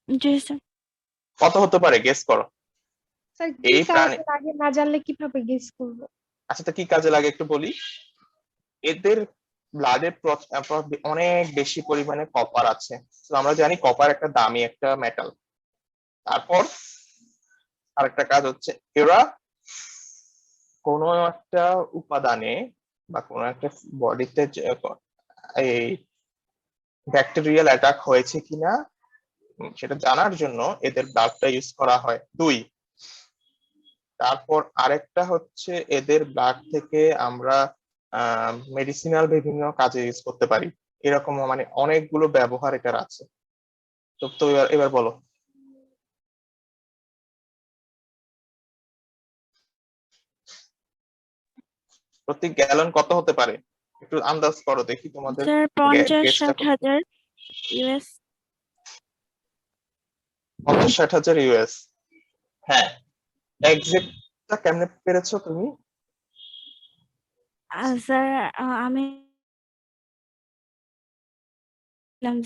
জি sir. কত হতে পারে, গেস করো। স্যার কি এই প্রাণী, কাজে লাগে না জানলে কিভাবে গেস করবো? আচ্ছা তো কি কাজে লাগে একটু বলি। এদের ব্লাডে অনেক বেশি পরিমাণে কপার আছে। তো আমরা জানি কপার একটা দামি একটা মেটাল। তারপর আরেকটা কাজ হচ্ছে, এরা কোনো একটা উপাদানে বা কোনো একটা বডিতে এই ব্যাকটেরিয়াল অ্যাটাক হয়েছে কিনা সেটা জানার জন্য এদের ব্লাডটা ইউজ করা হয়। দুই, তারপর আরেকটা হচ্ছে এদের ব্লাড থেকে আমরা মেডিসিনাল বিভিন্ন কাজে ইউজ করতে পারি। এরকম মানে অনেকগুলো ব্যবহার এটার আছে। তো তো এবার এবার বলো। প্রতি গ্যালন কত হতে পারে, একটু আন্দাজ করো দেখি তোমাদের স্যার গেসটা 50-60 হাজার ইউএস। 50-60 হাজার ইউএস। হ্যাঁ, এক্সাক্টটা কেমনে পেরেছো তুমি? স্যার আমি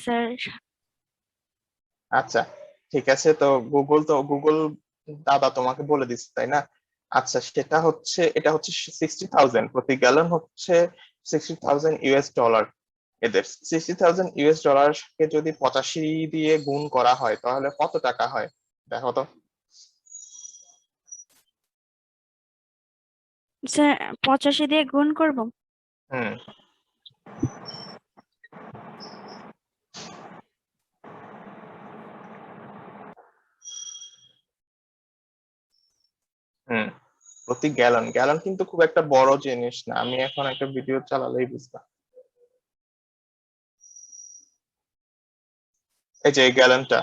স্যার। আচ্ছা ঠিক আছে, তো গুগল দাদা তোমাকে বলে দিচ্ছে তাই না? আচ্ছা সেটা হচ্ছে, এটা হচ্ছে 60,000, প্রতি গ্যালন হচ্ছে 60,000 ইউএস ডলার। এদের 60,000 ইউএস ডলারকে যদি 85 দিয়ে গুণ করা হয় তাহলে কত টাকা হয় দেখো তো। স্যার 85 দিয়ে গুণ করব। হুম হুম প্রতি গ্যালন, গ্যালন কিন্তু খুব একটা বড় জিনিস না, আমি এখন একটা ভিডিও চালালেই বুঝবা। এই যে গ্যালনটা,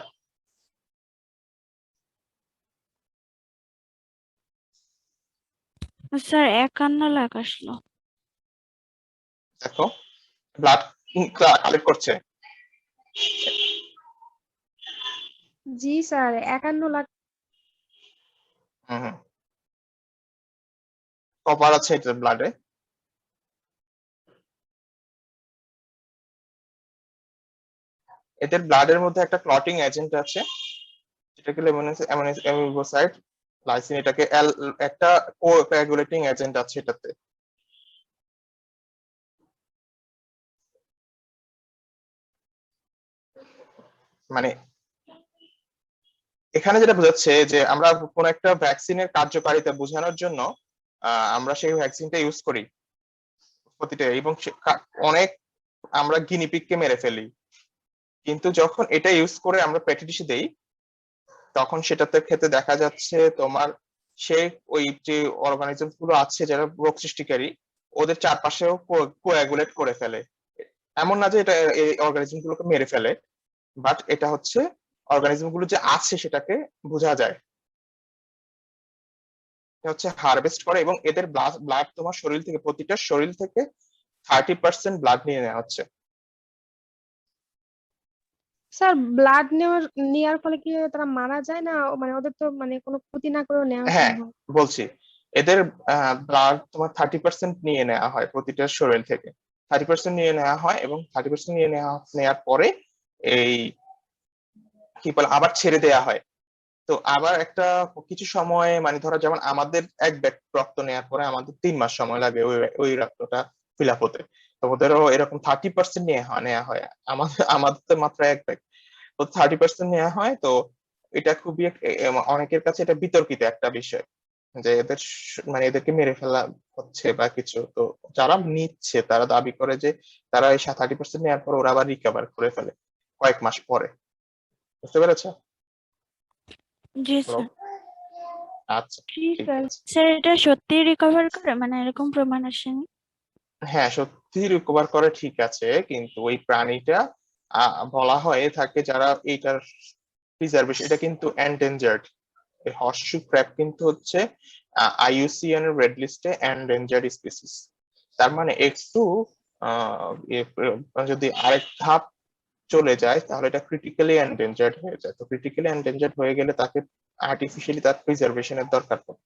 স্যার 51 লাখ আসলো। দেখো ব্লাড কালেক্ট করছে। জি স্যার, 51 লাখ। হুম হুম কপার আছে এটার ব্লাডে। এদের ব্লাডের মধ্যে একটা ক্লটিং এজেন্ট আছে, যেটাকে অ্যামিবোসাইড লাইসিন, এটাকে একটা কোঅ্যাগুলেটিং এজেন্ট আছে এটাতে। মানে এখানে যেটা বোঝাচ্ছে যে আমরা কোন একটা ভ্যাকসিনের কার্যকারিতা বোঝানোর জন্য আমরা সেই ভ্যাকসিনটা ইউজ করি প্রতিটা, এবং অনেক আমরা গিনিপিগকে মেরে ফেলি। কিন্তু যখন এটা ইউজ করে আমরা পেটি দেই তখন সেটাতে ক্ষেত্রে দেখা যাচ্ছে তোমার সেই ওই যে অর্গানিজম গুলো আছে যারা রোগ সৃষ্টিকারী, ওদের চারপাশেও কোয়াগুলেট করে ফেলে। এমন না যে এটা এই অর্গানিজম গুলোকে মেরে ফেলে, বাট এটা হচ্ছে অর্গানিজম গুলো যে আছে সেটাকে বোঝা যায়। এটা হচ্ছে হারভেস্ট করে, এবং এদের ব্লাড তোমার শরীর থেকে, প্রতিটা শরীর থেকে 30% ব্লাড নিয়ে নেওয়া হচ্ছে। স্যার নেওয়ার ফলে কি তারা মারা যায় না? মানে ওদের তো মানে কোনো ক্ষতি না করেও নেওয়া হ্যাঁ সম্ভব? বলছি, এদের ব্লাড তোমার 30% নিয়ে নেওয়া হয় প্রতিটা শরীর থেকে। 30% নিয়ে নেওয়া হয়, এবং 30% নেওয়ার পরে এই কি বলে আবার ছেড়ে দেয়া হয়। তো আবার একটা কিছু সময়, মানে ধরো যেমন আমাদের এক ব্যাগ রক্ত নেওয়ার পরে আমাদের 3 মাস সময় লাগে ওই ওই রক্তটা ফিল আপ হতে। তো ওদেরও এরকম 30% নেওয়া হয়। আমাদের তো মাত্র এক ব্যাগ, তো 30% নেওয়া হয়। তো এটা খুবই অনেকের কাছে এটা বিতর্কিত একটা বিষয় যে এদের মানে এদেরকে মেরে ফেলা হচ্ছে বা কিছু। তো যারা নিচ্ছে তারা দাবি করে যে তারা এই 30% নেওয়ার পর ওরা আবার রিকভার করে ফেলে কয়েক মাস পরে। বুঝতে পেরেছো? জি হ্যালো? স্যার। আচ্ছা জি ঠিক স্যার। আছে। স্যার এটা সত্যি রিকভার করে, মানে এরকম প্রমাণ আসেনি? হ্যাঁ সত্যি রিকভার করে ঠিক আছে, কিন্তু ওই প্রাণীটা বলা হয়ে থাকে যারা এইটার প্রিজার্ভেশন, এটা কিন্তু এন্ডেঞ্জার্ড। এই হর্সশু ক্র্যাব কিন্তু হচ্ছে আইইউসিএন এর রেড লিস্টে এন্ডেঞ্জার্ড স্পিসিস। তার মানে একটু যদি আরেক ধাপ চলে যায় তাহলে এটা ক্রিটিক্যালি এন্ডেঞ্জার্ড হয়ে যায়। তো ক্রিটিক্যালি এন্ডেঞ্জার্ড হয়ে গেলে তাকে আর্টিফিশিয়ালি তার প্রিজার্ভেশনের দরকার পড়ে।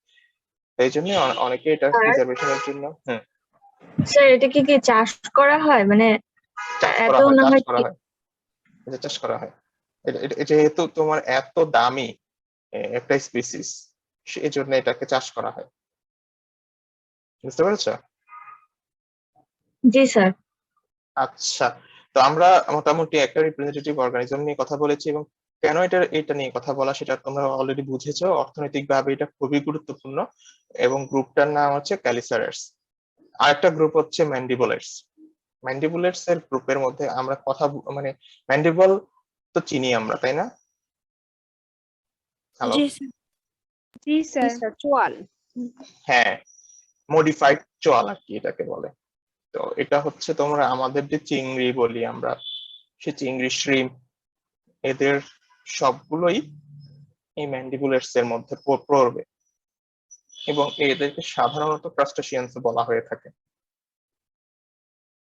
এই জন্য অনেকে এটা আর প্রিজার্ভেশনের জন্য স্যার এটা কি চাষ করা হয় মানে চাষ এত করা হয়, না চাষ হয় করা হয়, এটা চাষ করা হয়। যেহেতু তোমার এত দামি একটা স্পিসিস, সেই জন্য এটাকে চাষ করা হয়। বুঝতে পেরেছো? জি স্যার। আচ্ছা, তো আমরা মোটামুটি একটা রিপ্রেজেন্টেটিভ অর্গানিজম নিয়ে কথা বলেছি, এবং কেন এটা নিয়ে কথা বলা সেটা তোমরা অলরেডি বুঝেছো। অর্থনৈতিক ভাবে এটা খুবই গুরুত্বপূর্ণ, এবং গ্রুপটার নাম হচ্ছে ক্যালিসারাস। আরেকটা গ্রুপ হচ্ছে ম্যান্ডিবুলেটস। ম্যান্ডিবুলেটস এর গ্রুপের মধ্যে আমরা মানে ম্যান্ডিবল তো চিনি আমরা, তাই না? হ্যালো। জি স্যার। জি স্যার, চোয়াল। হ্যাঁ, মডিফাইড চোয়াল আর কি এটাকে বলে। তো এটা হচ্ছে তোমরা আমাদের যে চিংড়ি বলি আমরা, সে চিংড়ি, শ্রিম্প, এদের সবগুলোই এই ম্যান্ডিবুলেটস এর মধ্যে পড়বে, এবং এদেরকে সাধারণত ক্রাস্টাসিয়ান্স বলা হয়ে থাকে।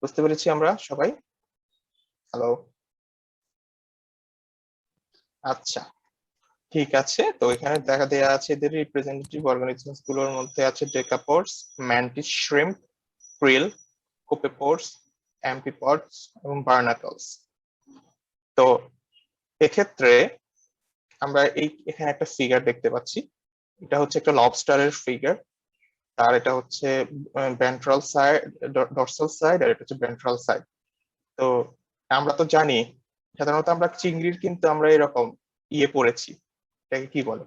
বুঝতে পেরেছি আমরা সবাই? হ্যালো। আচ্ছা, ঠিক আছে। তো এখানে দেখা দেয়া আছে এদের রিপ্রেজেন্টেটিভ অর্গানিজমস গুলোর মধ্যে আছে ডেকাপোডস, ম্যান্টিস শ্রিম্প, ক্রিল, কোপেপোডস, অ্যাম্পিপডস এবং বার্নাকলস। তো এক্ষেত্রে আমরা এখানে একটা ফিগার দেখতে পাচ্ছি। এটা হচ্ছে একটা লবস্টারের ফিগার। আর এটা হচ্ছে ভেন্ট্রাল সাইড, ডর্সাল সাইড, আর এটা হচ্ছে ভেন্ট্রাল সাইড। তো আমরা তো জানি সাধারণত আমরা চিংড়ির কিন্তু আমরা এরকম পড়েছি, এটাকে কি বলে,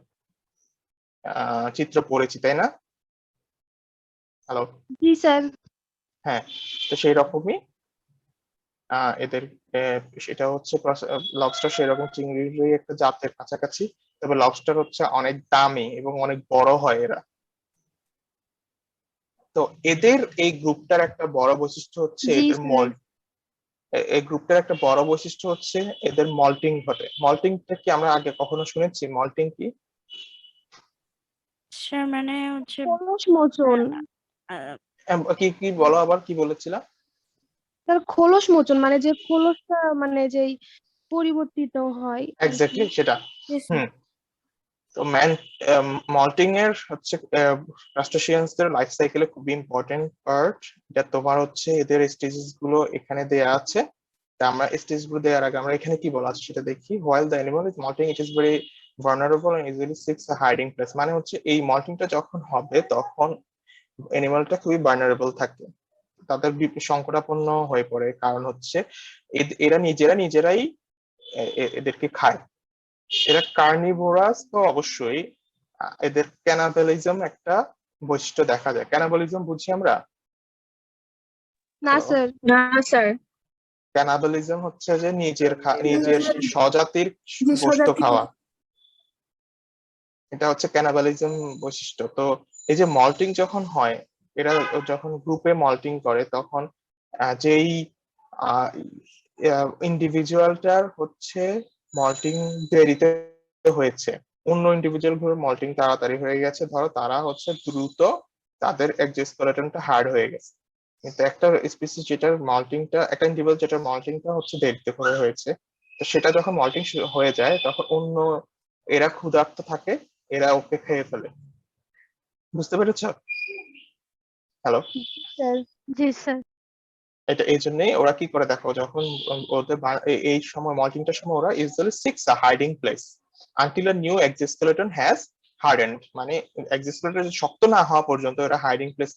চিত্র পড়েছি, তাই না? হ্যালো। জি স্যার। হ্যাঁ, তো সেই রকমই এদের সেটা হচ্ছে লবস্টার সেরকম চিংড়ির একটা জাতের কাছাকাছি, তবে লবস্টার হচ্ছে অনেক দামি এবং অনেক বড় হয় এরা। তো এদের এই গ্রুপটার একটা বড় বৈশিষ্ট্য হচ্ছে জি এদের স্যার। এই গ্রুপটার একটা বড় বৈশিষ্ট্য হচ্ছে এদের মল্টিং ঘটে। মল্টিংটা কি আমরা আগে কখনো শুনেছি? মল্টিং কি? স্যার মানে হচ্ছে খোলস মোচন। আহ, কি কি বলো, আবার কি বলেছিলাম? স্যার খোলস মোচন মানে যে খোলসটা মানে যেই পরিবর্তিত হয় আর কি। এক্স্যাক্টলি সেটা। জি স্যার। হুম। তো মল্টিং এর হচ্ছে ক্রাস্টাসিয়ান্সদের লাইফ সাইকেলে খুবই ইম্পর্টেন্ট পার্ট। এটা তোমার হচ্ছে এদের স্টেজেস গুলো এখানে দেয়া আছে। তা আমরা স্টেজ গুলো দেওয়ার আগে আমরা এখানে কি বলা আছে সেটা দেখি। While the animal is moulting it is very vulnerable and easily seeks a hiding place. মানে হচ্ছে এই মল্টিংটা যখন হবে তখন অ্যানিমালটা খুবই ভালনারেবল থাকে, তাদের সংকটাপন্ন হয়ে পড়ে। কারণ হচ্ছে এরা নিজেরাই এদেরকে খায়। এরা কার্নিভোরাস তো অবশ্যই। এদের ক্যানাবালিজম একটা বৈশিষ্ট্য দেখা যায়। ক্যানাবালিজম বুঝি আমরা? না হ্যালো। স্যার। না স্যার। ক্যানাবালিজম হচ্ছে যে নিজের স্বজাতির বস্তু খাওয়া, এটা হচ্ছে ক্যানাবালিজম বৈশিষ্ট্য। তো এই যে মল্টিং যখন হয়, এরা যখন গ্রুপে মল্টিং করে তখন যেই ইন্ডিভিজুয়ালটার হচ্ছে মল্টিং দেরিতে হয়েছে, অন্য ইন্ডিভিজুয়াল গুলোর মল্টিং তাড়াতাড়ি হয়ে গেছে, ধরো তারা হচ্ছে দ্রুত তাদের এক্সোস্কেলেটনটা হার্ড হয়ে গেছে। কিন্তু একটা স্পিসিস যেটার মল্টিংটা, একটা ইন্ডিভিজুয়াল যেটার মল্টিংটা হচ্ছে দেরিতে করে হয়েছে, তো সেটা যখন মল্টিং হয়ে যায় তখন অন্য এরা ক্ষুধার্ত থাকে, এরা ওকে খেয়ে ফেলে। বুঝতে পেরেছ? হ্যালো। স্যার। জি স্যার। এটা এই জন্যই ওরা কি করে দেখো, যখন ওদের এই সময় মল্টিংটার সময় ওরা usually six a hiding place until a new exoskeleton has হার্ডেন্ড। মানে এক্সোস্কেলেটন শক্ত না হওয়া পর্যন্ত এরা হাইডিং প্লেস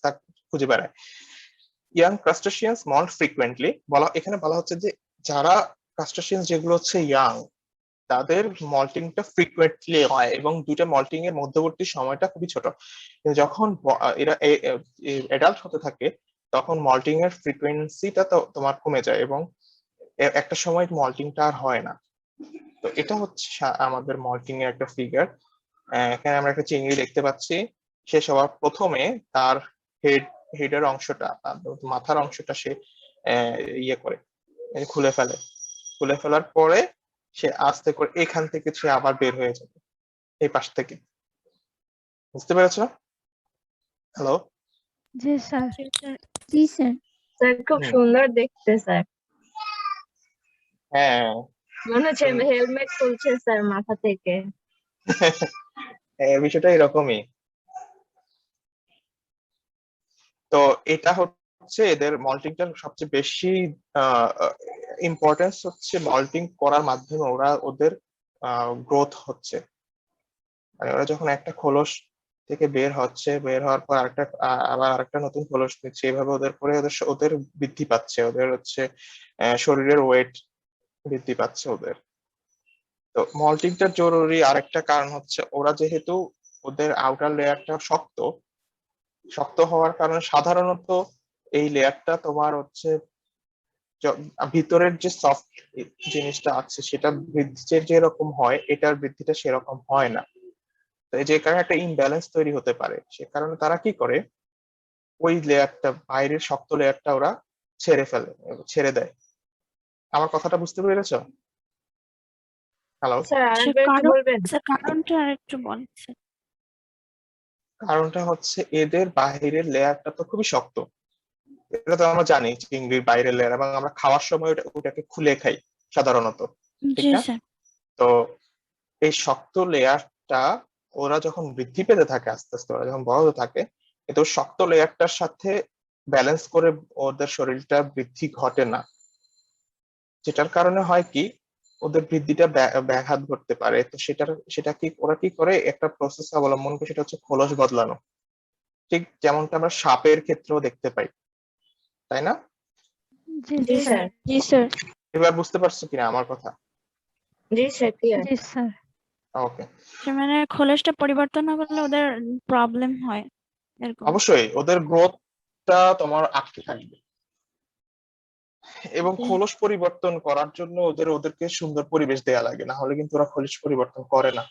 খুঁজে বেড়ায়। ইয়াং ক্রাস্টাসিয়ান্স মল্ট ফ্রিকুয়েন্টলি, এখানে বলা হচ্ছে যে যারা ক্রাস্টাসিয়ান্স যেগুলো হচ্ছে ইয়াং, তাদের মল্টিংটা ফ্রিকুয়েন্টলি হয় এবং দুইটা মল্টিং এর মধ্যবর্তী সময়টা খুবই ছোট। কিন্তু যখন এরা অ্যাডাল্ট হতে থাকে তখন মল্টিং এর ফ্রিকোয়েন্সিটা তো তোমার কমে যায়, এবং একটা সময় মল্টিংটা আর হয় না। তো এটা হচ্ছে আমাদের মল্টিং এর একটা ফিগার। এখানে আমরা একটা চিংড়ি দেখতে পাচ্ছি। সে সবার প্রথমে তার হেডের অংশটা, মাথার অংশটা সে ইয়ে করে, খুলে ফেলে। খুলে ফেলার পরে সে আস্তে করে এখান থেকে সে আবার বের হয়ে যাবে, এই পাশ থেকে। বুঝতে পেরেছো? হ্যালো। জি স্যার। জি স্যার। জি স্যার। স্যার খুব হুম। সুন্দর দেখতে স্যার। হ্যাঁ। মনে হচ্ছে হেলমেট খুলছে স্যার মাথা থেকে। বিষয়টা এরকমই। তো এটা হচ্ছে হচ্ছে এদের মল্টিংটার সবচেয়ে বেশি ইম্পর্টেন্স হচ্ছে মল্টিং করার মাধ্যমে ওরা ওদের গ্রোথ হচ্ছে, মানে ওরা যখন একটা খোলস থেকে বের হচ্ছে, বের হওয়ার পর আরেকটা আবার আরেকটা নতুন খোলস নিচ্ছে, এভাবে ওদের পরে ওদের ওদের বৃদ্ধি পাচ্ছে, ওদের হচ্ছে শরীরের ওয়েট বৃদ্ধি পাচ্ছে ওদের। তো মল্টিংটা জরুরি আরেকটা কারণ হচ্ছে ওরা যেহেতু ওদের আউটার লেয়ারটা শক্ত, শক্ত হওয়ার কারণে সাধারণত এই লেয়ারটা তোমার হচ্ছে ভিতরের যে সফট জিনিসটা আছে সেটা বৃদ্ধি যেরকম হয় এটার বৃদ্ধিটা সেরকম হয় না। তো যে কারণে একটা ইমব্যালেন্স তৈরি হতে পারে, সে কারণে তারা কি করে ওই লেয়ারটা, বাইরের শক্ত লেয়ারটা ওরা ছেড়ে দেয়। আমার কথাটা বুঝতে পেরেছো? হ্যালো? স্যার আরেকবার একটু বলবেন? কারণটা আরেকটু বলছেন। কারণটা হচ্ছে এদের বাইরের লেয়ারটা তো খুবই শক্ত, এটা তো আমরা জানি চিংড়ির বাইরের লেয়ার, এবং আমরা খাওয়ার সময় ওটাকে খুলে খাই সাধারণত, ঠিক জি না? স্যার। তো এই শক্ত লেয়ারটা ওরা যখন বৃদ্ধি পেতে থাকে আস্তে আস্তে, ওরা যখন বড় হতে থাকে, কিন্তু শক্ত লেয়ারটার সাথে ব্যালেন্স করে ওদের শরীরটা বৃদ্ধি ঘটে না, যেটার কারণে হয় কি ওদের বৃদ্ধিটা ব্যাঘাত ঘটতে পারে। তো সেটা কি ওরা কি করে একটা প্রসেস অবলম্বন করে, সেটা হচ্ছে খোলস বদলানো, ঠিক যেমনটা আমরা সাপের ক্ষেত্রেও দেখতে পাই, তাই না? জি জি স্যার। স্যার। জি স্যার। এবার বুঝতে পারছো কিনা আমার কথা? জি স্যার, ক্লিয়ার। জি স্যার। ওকে। মানে খোলসটা পরিবর্তন না করলে ওদের প্রবলেম হয় এরকম। অবশ্যই ওদের গ্রোথটা তোমার আটকে থাকবে, এবং জি। খোলস পরিবর্তন করার জন্য ওদেরকে সুন্দর পরিবেশ দেয়া লাগে, না হলে কিন্তু ওরা খোলস পরিবর্তন করে না।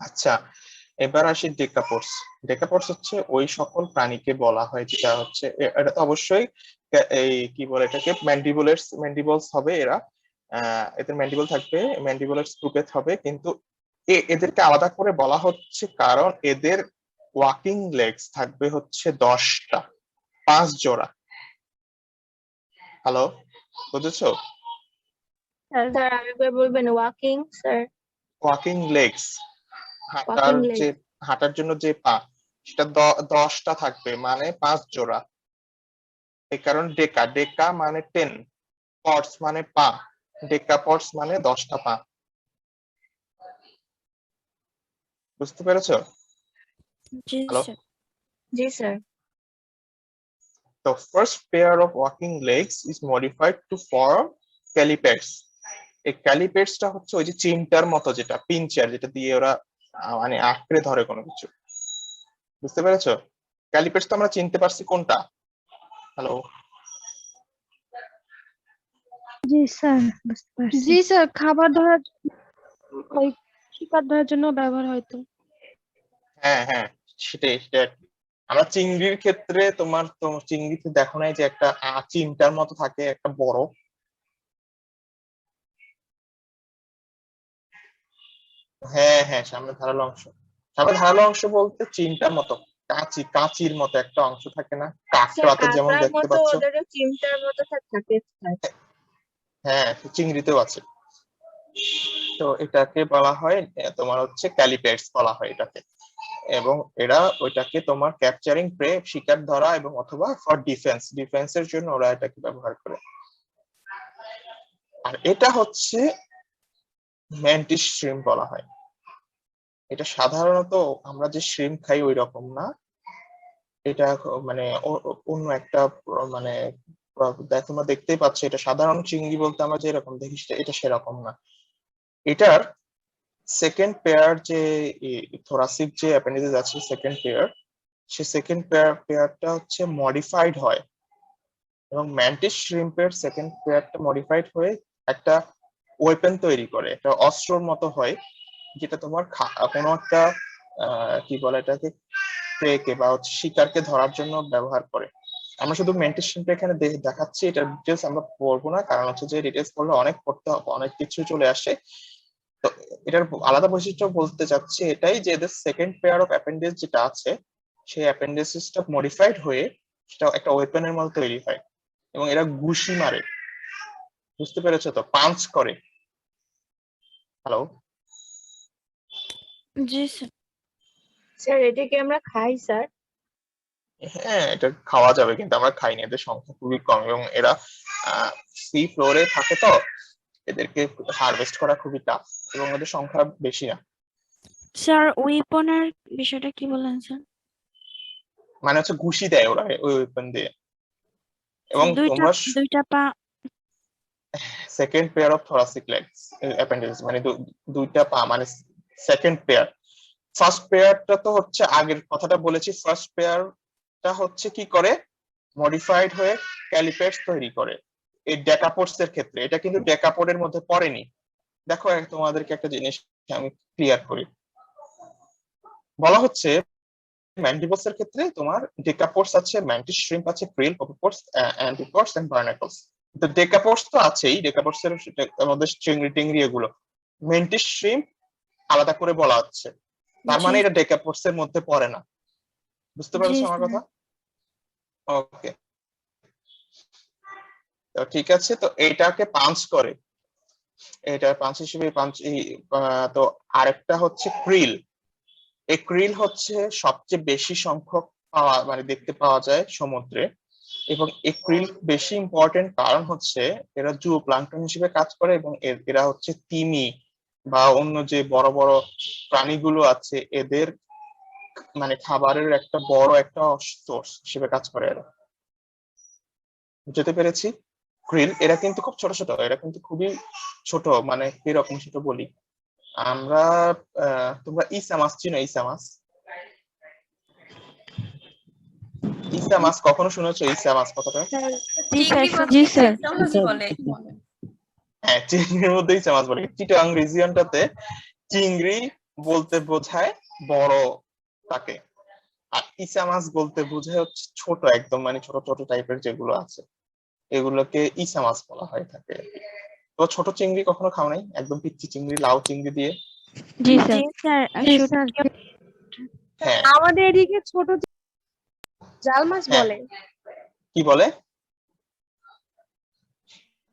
আচ্ছা, এবার আসি ডেকাপোডস। ডেকাপোডস হচ্ছে ওই সকল প্রাণীকে বলা হয় যেটা হচ্ছে এটা তো অবশ্যই এই কি বলে এটাকে ম্যান্ডিবলস হবে এরা, এদের ম্যান্ডিবল থাকবে, ম্যান্ডিবুলার গ্রুপে হবে, কিন্তু এদেরকে আলাদা করে বলা হচ্ছে কারণ এদের ওয়াকিং লেগস থাকবে হচ্ছে 10টা, 5 জোড়া। হ্যালো, বুঝেছো? স্যার স্যার আরেকবার বলবেন? Walking sir. Walking legs, walking যে লেগ। হাঁটার জন্য যে পা, সেটা 10টা থাকবে, মানে 5 জোড়া। এই কারণ ডেকা, ডেকা মানে 10, পডস মানে পা, ডেকাপডস মানে 10টা পা। বুঝতে পেরেছো? জি হ্যালো? স্যার। জি sir. The first pair of walking legs is modified to form callipeds. এই ক্যালিপেডসটা হচ্ছে ওই যে চিমটার মতো, যেটা পিঞ্চার, যেটা দিয়ে ওরা মানে আঁকড়ে ধরে কোনো কিছু। বুঝতে পেরেছো? ক্যালিপেডস তো আমরা চিনতে পারছি কোনটা? হ্যালো? জি স্যার, বুঝতে পারছি। জি স্যার, খাবার ধরার ওই শিকার ধরার জন্য ব্যবহার হয়তো। হ্যাঁ হ্যাঁ, সেটাই আর কি। আমরা চিংড়ির ক্ষেত্রে তোমার তো চিংড়িতে দেখো নাই যে একটা চিমটার মতো থাকে একটা বড়? হ্যাঁ হ্যাঁ, সামনে ধারালো অংশ বলতে চিমটার মতো, কাঁচির মতো একটা অংশ থাকে না, স্যার কাঁকড়াতে যেমন কাঁকড়ার দেখতে মতো পাচ্ছ? ওদেরও চিমটার মতো থাকে স্যার। হ্যাঁ, চিংড়িতেও আছে। তো এটাকে বলা হয় তোমার হচ্ছে ক্যালিপেডস বলা হয় এটাকে, এবং এরা ওইটাকে তোমার ক্যাপচারিং প্রে, শিকার ধরা, এবং অথবা ফর ডিফেন্সের জন্য ওরা এটাকে ব্যবহার করে। আর এটা হচ্ছে ম্যান্টিস শ্রিম্প বলা হয়। এটা সাধারণত আমরা যে শ্রিম্প খাই ওই রকম না, এটা মানে অন্য একটা মানে তোমরা দেখতেই পাচ্ছ, এটা সাধারণ চিংড়ি বলতে আমরা যেরকম দেখি এটা সেরকম না। এটার সেকেন্ড পেয়ার যে থোরাসিক যে অ্যাপেন্ডিসেস আছে, সেকেন্ড পেয়ার, সে সেকেন্ড পেয়ারটা হচ্ছে মডিফাইড হয়, এবং ম্যান্টিস শ্রিম্পের সেকেন্ড পেয়ারটা মডিফাইড হয়ে একটা ওয়েপেন তৈরি করে, একটা অস্ত্রর মতো হয়, যেটা তোমার কোনো একটা কি বলে এটাকে, প্রেকে বা হচ্ছে শিকারকে ধরার জন্য ব্যবহার করে। আমরা শুধু মেন্টিস শ্রিম্পটা এখানে দেখাচ্ছি, এটা ডিটেলস আমরা পড়বো না, কারণ হচ্ছে যে ডিটেলস পড়লে অনেক পড়তে হবে, অনেক কিছু চলে আসে। তো এটার আলাদা বৈশিষ্ট্য বলতে চাচ্ছি এটাই যে এদের সেকেন্ড পেয়ার অফ অ্যাপেন্ডেজ যেটা আছে, সেই অ্যাপেন্ডেসিসটা মডিফাইড হয়ে সেটা একটা ওয়েপনের মতো তৈরি হয়, এবং এরা ঘুষি মারে। বুঝতে পেরেছো তো? পাঞ্চ করে। হ্যালো? জি স্যার। স্যার এটাকে আমরা খাই স্যার? হ্যাঁ, এটা খাওয়া যাবে কিন্তু আমরা খাই না, এদের সংখ্যা খুবই কম এবং এরা সি ফ্লোরে থাকে, তো এদেরকে হারভেস্ট করা খুবই টাফ এবং এদের সংখ্যা বেশি না। স্যার ওয়েপনের বিষয়টা কি বললেন স্যার? মানে হচ্ছে ঘুষি দেয় ওরা ওই ওয়েপন দিয়ে। এবং দুইটা তোমরা দুইটা পা second pair of thoracic legs appendix, মানে দুইটা পা, মানে সেকেন্ড পেয়ার। ফার্স্ট পেয়ারটা তো হচ্ছে আগের কথাটা বলেছি, ফার্স্ট পেয়ারটা হচ্ছে কি করে, মডিফাইড হয়ে ক্যালিপেটস তৈরি করে এই ডেকাপোডস এর ক্ষেত্রে। এটা কিন্তু ডেকাপোডের মধ্যে পড়েনি। দেখো তোমাদেরকে একটা জিনিস আমি ক্লিয়ার করি। বলা হচ্ছে ম্যান্ডিবলস এর ক্ষেত্রে তোমার ডেকাপোডস আছে, ম্যান্টিস শ্রিম্প আছে, ক্রিল, কপিপোডস, অ্যান্টিপোডস এন্ড বার্নাকলস। তো ডেকাপোডস তো আছেই, ডেকাপোডস এর মধ্যে চিংড়ি টিংড়ি এগুলো। মেন্টিস শ্রিম্প আলাদা করে বলা হচ্ছে, তার মানে জি এটা ডেকাপোডস এর মধ্যে পড়ে না। বুঝতে জি পেরেছো আমার স্যার। কথা? ওকে, তো ঠিক আছে। তো এইটাকে পাঞ্চ করে, এটা পাঞ্চ হিসেবে তো আরেকটা হচ্ছে ক্রিল। এই ক্রিল হচ্ছে সবচেয়ে বেশি সংখ্যক পাওয়া, মানে দেখতে পাওয়া যায় সমুদ্রে। এবং এই ক্রিল বেশি ইম্পর্টেন্ট কারণ হচ্ছে এরা জুও প্লাঙ্কটন হিসেবে কাজ করে এবং এরা হচ্ছে তিমি বা অন্য যে বড় বড় প্রাণীগুলো আছে এদের মানে খাবারের একটা বড় একটা সোর্স হিসেবে কাজ করে এরা। বুঝতে পেরেছি? ক্রিল এরা কিন্তু খুব ছোট ছোট, এরা কিন্তু খুবই ছোট, মানে কিরকম ছোট বলি আমরা। তোমরা ইসা মাছ চিনো? ইসা মাছ, ইসা মাছ কখনো শুনেছো? ইসা মাছ কথাটা? জি স্যার জি শুনছি। স্যার। বলে হ্যাঁ, চিংড়ির মধ্যে ইসা মাছ বলে। চিটাং রিজিয়নটাতে চিংড়ি বলতে বোঝায় বড় তাকে, আর ইসা মাছ বলতে বোঝায় হচ্ছে ছোট একদম, মানে ছোট ছোট টাইপের যেগুলো আছে এগুলোকে ইসা মাছ বলা হয়ে থাকে। তো ছোট চিংড়ি কখনো খাও নাই? একদম পিচ্চি চিংড়ি, লাউ চিংড়ি দিয়ে? জি জি স্যার। স্যার জি শুট স্যার। হ্যাঁ আমাদের এদিকে ছোট জাল মাছ হ্যাঁ, বলে। কি বলে?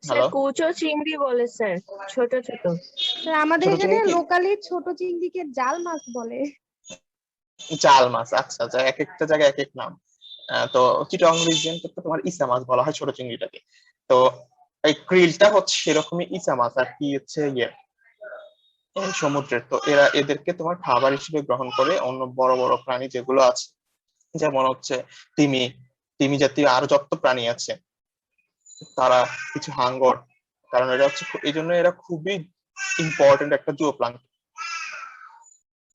স্যার হ্যালো, কুচো চিংড়ি বলে স্যার, ছোট ছোট। স্যার আমাদের ছোট এখানে চিংড়ি কি? লোকালি ছোট চিংড়িকে জাল মাছ বলে। জাল মাছ, আচ্ছা আচ্ছা, এক একটা জায়গায় এক এক নাম। তো চিটং রিজিয়ন তো তোমার ইসা মাছ বলা হয় ছোট চিংড়িটাকে। তো এই ক্রিলটা হচ্ছে সেরকমই ইসা মাছ, আর কি হচ্ছে এই সমুদ্রের। তো এরা এদেরকে তোমার খাবার হিসেবে গ্রহণ করে অন্য বড় বড় প্রাণী যেগুলো আছে, যেমন হচ্ছে তিমি, তিমি জাতীয় আরো যত প্রাণী আছে তারা, কিছু হাঙ্গর। কারণ এরা হচ্ছে এই জন্য এরা খুবই ইম্পর্টেন্ট একটা জুও প্লাঙ্কটন।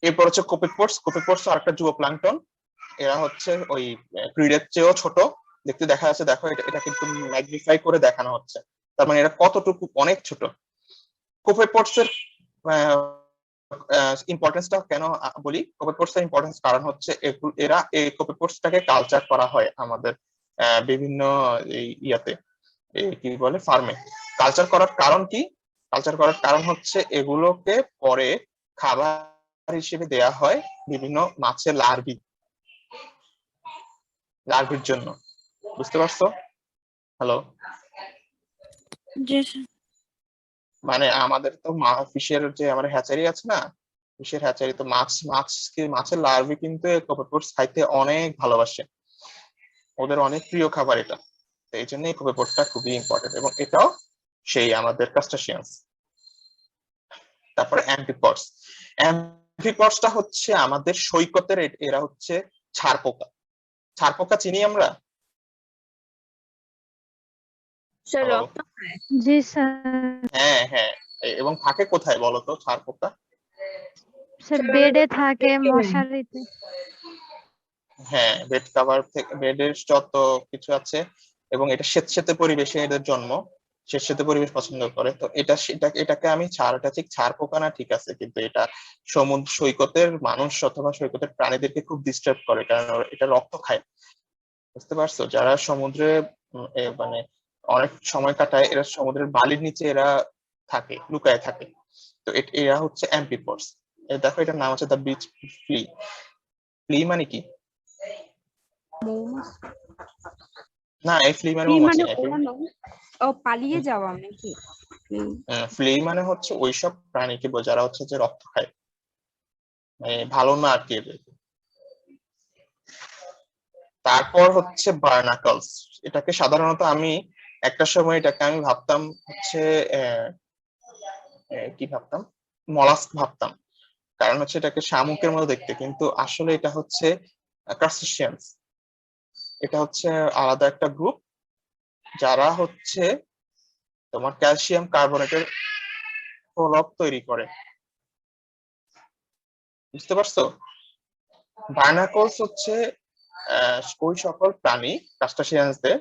এরপর হচ্ছে কোপিপোডস। কোপিপোডস আরেকটা জুও প্লাঙ্কটন। এরা হচ্ছে ওই ক্রিডের চেয়েও ছোট দেখতে, দেখা যাচ্ছে। দেখো এটা কিন্তু ম্যাগনিফাই করে দেখানো হচ্ছে, তার মানে এরা কতটুকু অনেক ছোট। কোপিপোডস এর ইম্পর্টেন্সটা কেন বলি? কোপিপোডস এর ইম্পর্টেন্স কারণ হচ্ছে এরা এই কোপিপোডসটাকে কালচার করা হয় আমাদের বিভিন্ন ইয়াতে, কি বলে, ফার্মে। কালচার করার কারণ কি? কালচার করার কারণ হচ্ছে এগুলোকে পরে খাবার হিসেবে দেয়া হয় বিভিন্ন মাছের লার্ভির জন্য। বুঝতে পারছো? হ্যালো, জি স্যার। মানে আমাদের তো ফিশের যে আমার হ্যাচারি আছে না, ফিশের হ্যাচারি তো মাছের লার্ভি কিন্তু কোপিপোডস খাইতে অনেক ভালোবাসে, ওদের অনেক প্রিয় খাবার এটা। তো এই জন্য এই কোপিপোডটা খুবই ইম্পর্টেন্ট, এবং এটাও সেই আমাদের ক্রাস্টাসিয়ান্স। তারপরে অ্যাম্ফিপডস। অ্যাম্ফিপডসটা হচ্ছে আমাদের সৈকতের, এরা হচ্ছে ছারপোকা। ছারপোকা চিনি আমরা? Sir Hello? রক্ত খায়। জি স্যার। হ্যাঁ হ্যাঁ, এবং থাকে কোথায় বলো তো ছারপোকা? স্যার স্যার বেডে আমাদের থাকে, পেটে নেয়। মশারিতে। হ্যাঁ, বেড কাভার থেকে, বেডের যত কিছু আছে। এবং এটা স্যাঁতসেঁতে পরিবেশে এদের জন্ম, স্যাঁতসেঁতে পরিবেশ পছন্দ করে। তো এটাকে আমি এটা ঠিক ছারপোকা না, ঠিক আছে, কিন্তু এটা সমুদ্র সৈকতের মানুষ অথবা সৈকতের প্রাণীদেরকে খুব ডিস্টার্ব করে, কারণ এটা রক্ত খায়। বুঝতে পারছো? যারা সমুদ্রে মানে অনেক সময় কাটায়, এরা সমুদ্রের বালির নিচে এরা থাকে, লুকায় থাকে। তো এরা হচ্ছে অ্যাম্ফিপডস। দেখো এটার নাম হচ্ছে দ্য বিচ ফ্লি। ফ্লি মানে কি? না, এই ফ্লি মানে মৌমাছি মানে না। ওড়ানো, ও পালিয়ে যাওয়া নাকি? ফ্লি মানে হচ্ছে ওইসব প্রাণীকে যারা হচ্ছে যে রক্ত খায়, মানে ভালো না আর কি এদের। তারপর হচ্ছে বার্নাকলস। এটাকে সাধারণত আমি একটা সময় এটাকে আমি ভাবতাম হচ্ছে কি ভাবতাম, মলাস্ক ভাবতাম, কারণ হচ্ছে এটাকে শামুকের মতো দেখতে, কিন্তু আসলে এটা হচ্ছে ক্রাস্টেশিয়ানস। এটা হচ্ছে আলাদা একটা গ্রুপ যারা হচ্ছে তোমার ক্যালসিয়াম কার্বনেটের প্রলাপ তৈরি করে। বুঝতে পারছো? বার্নাকলস হচ্ছে ওই সকল প্রাণী ক্রাস্টেশিয়ানসদের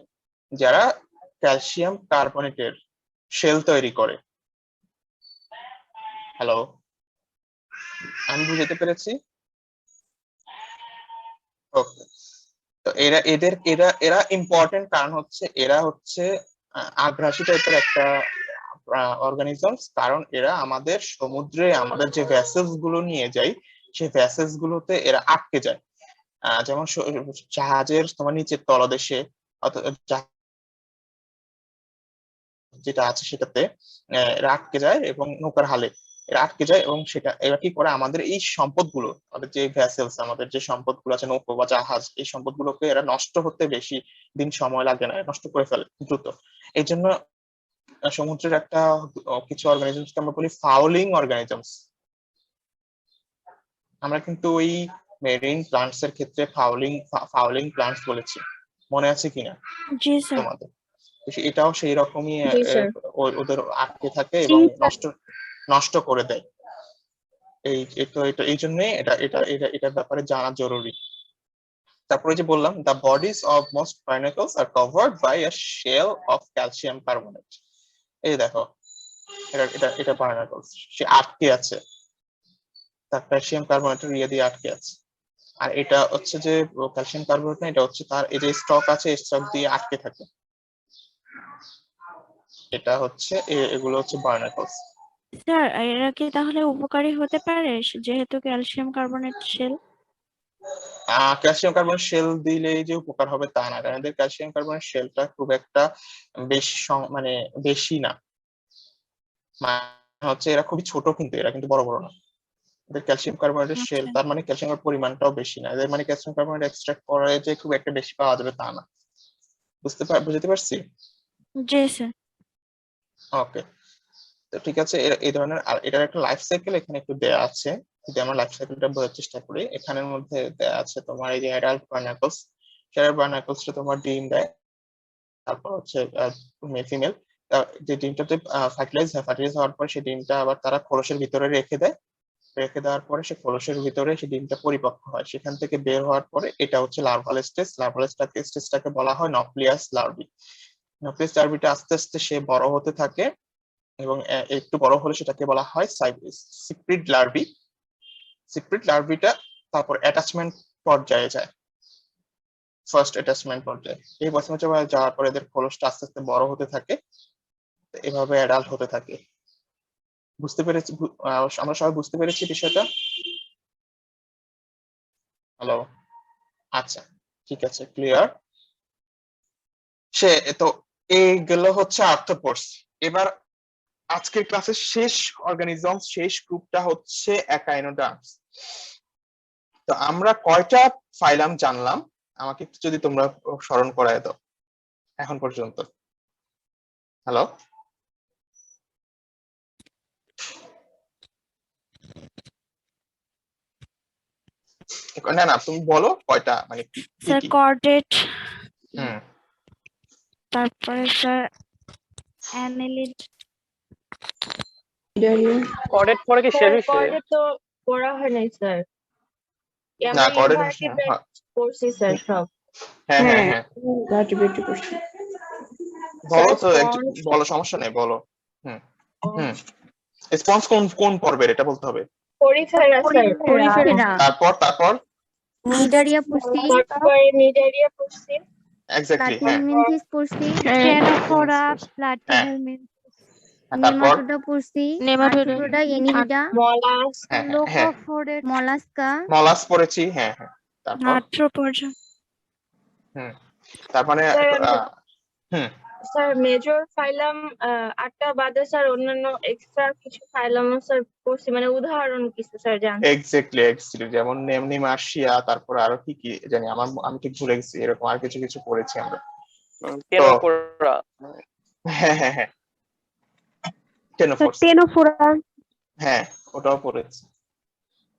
যারা ক্যালসিয়াম কার্বনেটের শেল তৈরি করে। হ্যালো, আমি বুঝতে পেরেছি? ওকে। তো এরা ইম্পর্টেন্ট, কারণ হচ্ছে এরা হচ্ছে আগ্রাসী টাইপের একটা অর্গানিজমস, কারণ এরা আমাদের সমুদ্রে আমাদের যে ভ্যাসেলস গুলো নিয়ে যায় সেই ভ্যাসেলস গুলোতে এরা আটকে যায়। যেমন জাহাজের তোমার নিচের তলদেশে যেটা আছে সেটাতে এরা আটকে যায়, এবং নৌকার হালে এরা আটকে যায়, এবং এরা কি করে আমাদের এই সম্পদগুলো, আমাদের যে ভ্যাসেলস, আমাদের যে সম্পদগুলো আছে নৌকা বা জাহাজ, এই সম্পদগুলোকে এরা নষ্ট হতে বেশি দিন সময় লাগে না, নষ্ট করে ফেলে দ্রুত। এই জন্য সমুদ্রের একটা কিছু অর্গানিজমসকে আমরা বলি ফাউলিং অর্গানিজমস। আমরা কিন্তু ওই মেরিন প্লান্টস এর ক্ষেত্রে ফাউলিং প্লান্টস বলেছি, মনে আছে কিনা জি স্যার। তোমাদের? এটাও সেই রকমই জি স্যার। ওদের আটকে থাকে এবং নষ্ট করে দেয়। এই জন্য এটার ব্যাপারে জানা জরুরি। তারপরে যে বললাম, the bodies of most barnacles are covered by a shell of calcium carbonate. এই দেখো, এটা বার্নাকলস, সে আটকে আছে, তার ক্যালসিয়াম কার্বনেটের ইয়ে দিয়ে আটকে আছে। আর এটা হচ্ছে যে ক্যালসিয়াম কার্বনেট না, এটা হচ্ছে তার এই যে স্টক আছে, স্টক দিয়ে আটকে থাকে। এটা হচ্ছে এগুলো হচ্ছে বার্নাকলস। স্যার এরা কি তাহলে উপকারী হতে পারে যেহেতু calcium carbonate shell? Calcium carbonate shell দিলেই যে উপকার হবে তা না, কারণ এদের ক্যালসিয়াম কার্বনেট শেলটা খুব একটা বেশি মানে বেশি না, মানে হচ্ছে এরা খুবই ছোট, কিন্তু এরা কিন্তু বড় বড় না। এদের ক্যালসিয়াম কার্বনেটের শেল, তার মানে ক্যালসিয়ামের পরিমাণটাও বেশি না। এদের মানে ক্যালসিয়াম কার্বনেট এক্সট্রাক্ট করে যে খুব একটা বেশি পাওয়া যাবে তা না। বুঝতে পারছি? জি স্যার। ওকে, তো ঠিক আছে। এই ধরনের, আর এটার একটা লাইফ সাইকেল এখানে একটু দেয়া আছে, যদি আমরা লাইফ সাইকেলটা বোঝার চেষ্টা করি। এখানের মধ্যে দেয়া আছে তোমার এই যে অ্যাডাল্ট বার্নাকলস। অ্যাডাল্ট বার্নাকলসটা তোমার ডিম দেয়, তারপর হচ্ছে ফিমেল যে ডিমটাতে ফার্টিলাইজ হওয়ার পর সেই ডিমটা আবার তারা খোলসের ভিতরে রেখে দেয়। রেখে দেওয়ার পরে সে খোলসের ভিতরে সেই ডিমটা পরিপক্ক হয়, সেখান থেকে বের হওয়ার পরে এটা হচ্ছে লার্ভাল স্টেজ। লার্ভাল স্টেজটাকে বলা হয় নক্লিয়াস লার্ভি। নক্লিয়াস লার্ভিটা আস্তে আস্তে সে বড় হতে থাকে, এবং একটু বড় হলে সেটাকে বলা হয় সিপ্রিড লার্ভি। সিপ্রিড লার্ভিটা তারপর অ্যাটাচমেন্ট পর্যায়ে যায়, ফার্স্ট অ্যাটাচমেন্ট পর্যায়ে। এই পর্যায়ে যাওয়ার পরে এদের খোলসটা আস্তে আস্তে বড় হতে থাকে, এভাবে অ্যাডাল্ট হতে থাকে। বুঝতে পেরেছি? আমরা সবাই বুঝতে পেরেছি বিষয়টা? হ্যালো, আচ্ছা, ঠিক আছে, ক্লিয়ার। সে তো এইগুলো হচ্ছে আর্থ্রোপোডস। এবার আজকের ক্লাসের শেষ অর্গানিজম, শেষ গ্রুপটা হচ্ছে একাইনোডার্মস। তো আমরা কয়টা ফাইলাম জানলাম, আমাকে একটু যদি তোমরা স্মরণ করায় দাও এখন পর্যন্ত। হ্যালো, না না, তুমি বলো কয়টা, মানে কি স্যার কি? কর্ডেট, হুম, তারপরে স্যার অ্যানেলিড। কর্ডেট পরে কি স্যার শেফিশ? কর্ডে তো পড়া হয় নাই স্যার, না আমরা কর্ডেট, ইনভার্টিব্রেট করছি স্যার সব। হ্যাঁ হ্যাঁ হ্যাঁ, বলো তো, বলো, সমস্যা নেই, বলো। হুম হুম, স্পঞ্জ কোন পর্বের এটা বলতে হবে। পরিফেরা স্যার, পরিফেরা, তারপর নিডারিয়া পড়ছি, তারপরে নিডারিয়া পড়ছি। এক্স্যাক্টলি, হ্যাঁ। প্লাটিহেলমিনথেস পড়ছি, স্টেনোফোরা, হ্যাঁ, প্লাটিহেলমিনথ, তারপর নেমাটোডা পড়ছি, নেমাটোডা, আর্থ্রোপোডা, এনিলিডা, মলাস, হ্যাঁ হ্যাঁ, লোকোফোরেট, মলাস্কা, মলাস পড়েছি, হ্যাঁ হ্যাঁ। তারপর আর্থ্রোপোডা। হুম, তার মানে স্যার হুম, স্যার মেজর ফাইলাম 8টা বাদে স্যার অন্যান্য এক্সট্রা কিছু ফাইলামও স্যার পড়ছি, মানে উদাহরণ কিছু স্যার জানতে। এক্স্যাক্টলি যেমন নেমনিমার্শিয়া, তারপর আরো কি কি জানি আমি ঠিক ভুলে গেছি, এরকম আর কিছু কিছু পড়েছি আমরা। তো টেনোফোরা। হ্যাঁ হ্যাঁ হ্যাঁ, টেনোফোর্স, টেনোফোরা। হ্যাঁ ওটাও পড়েছি।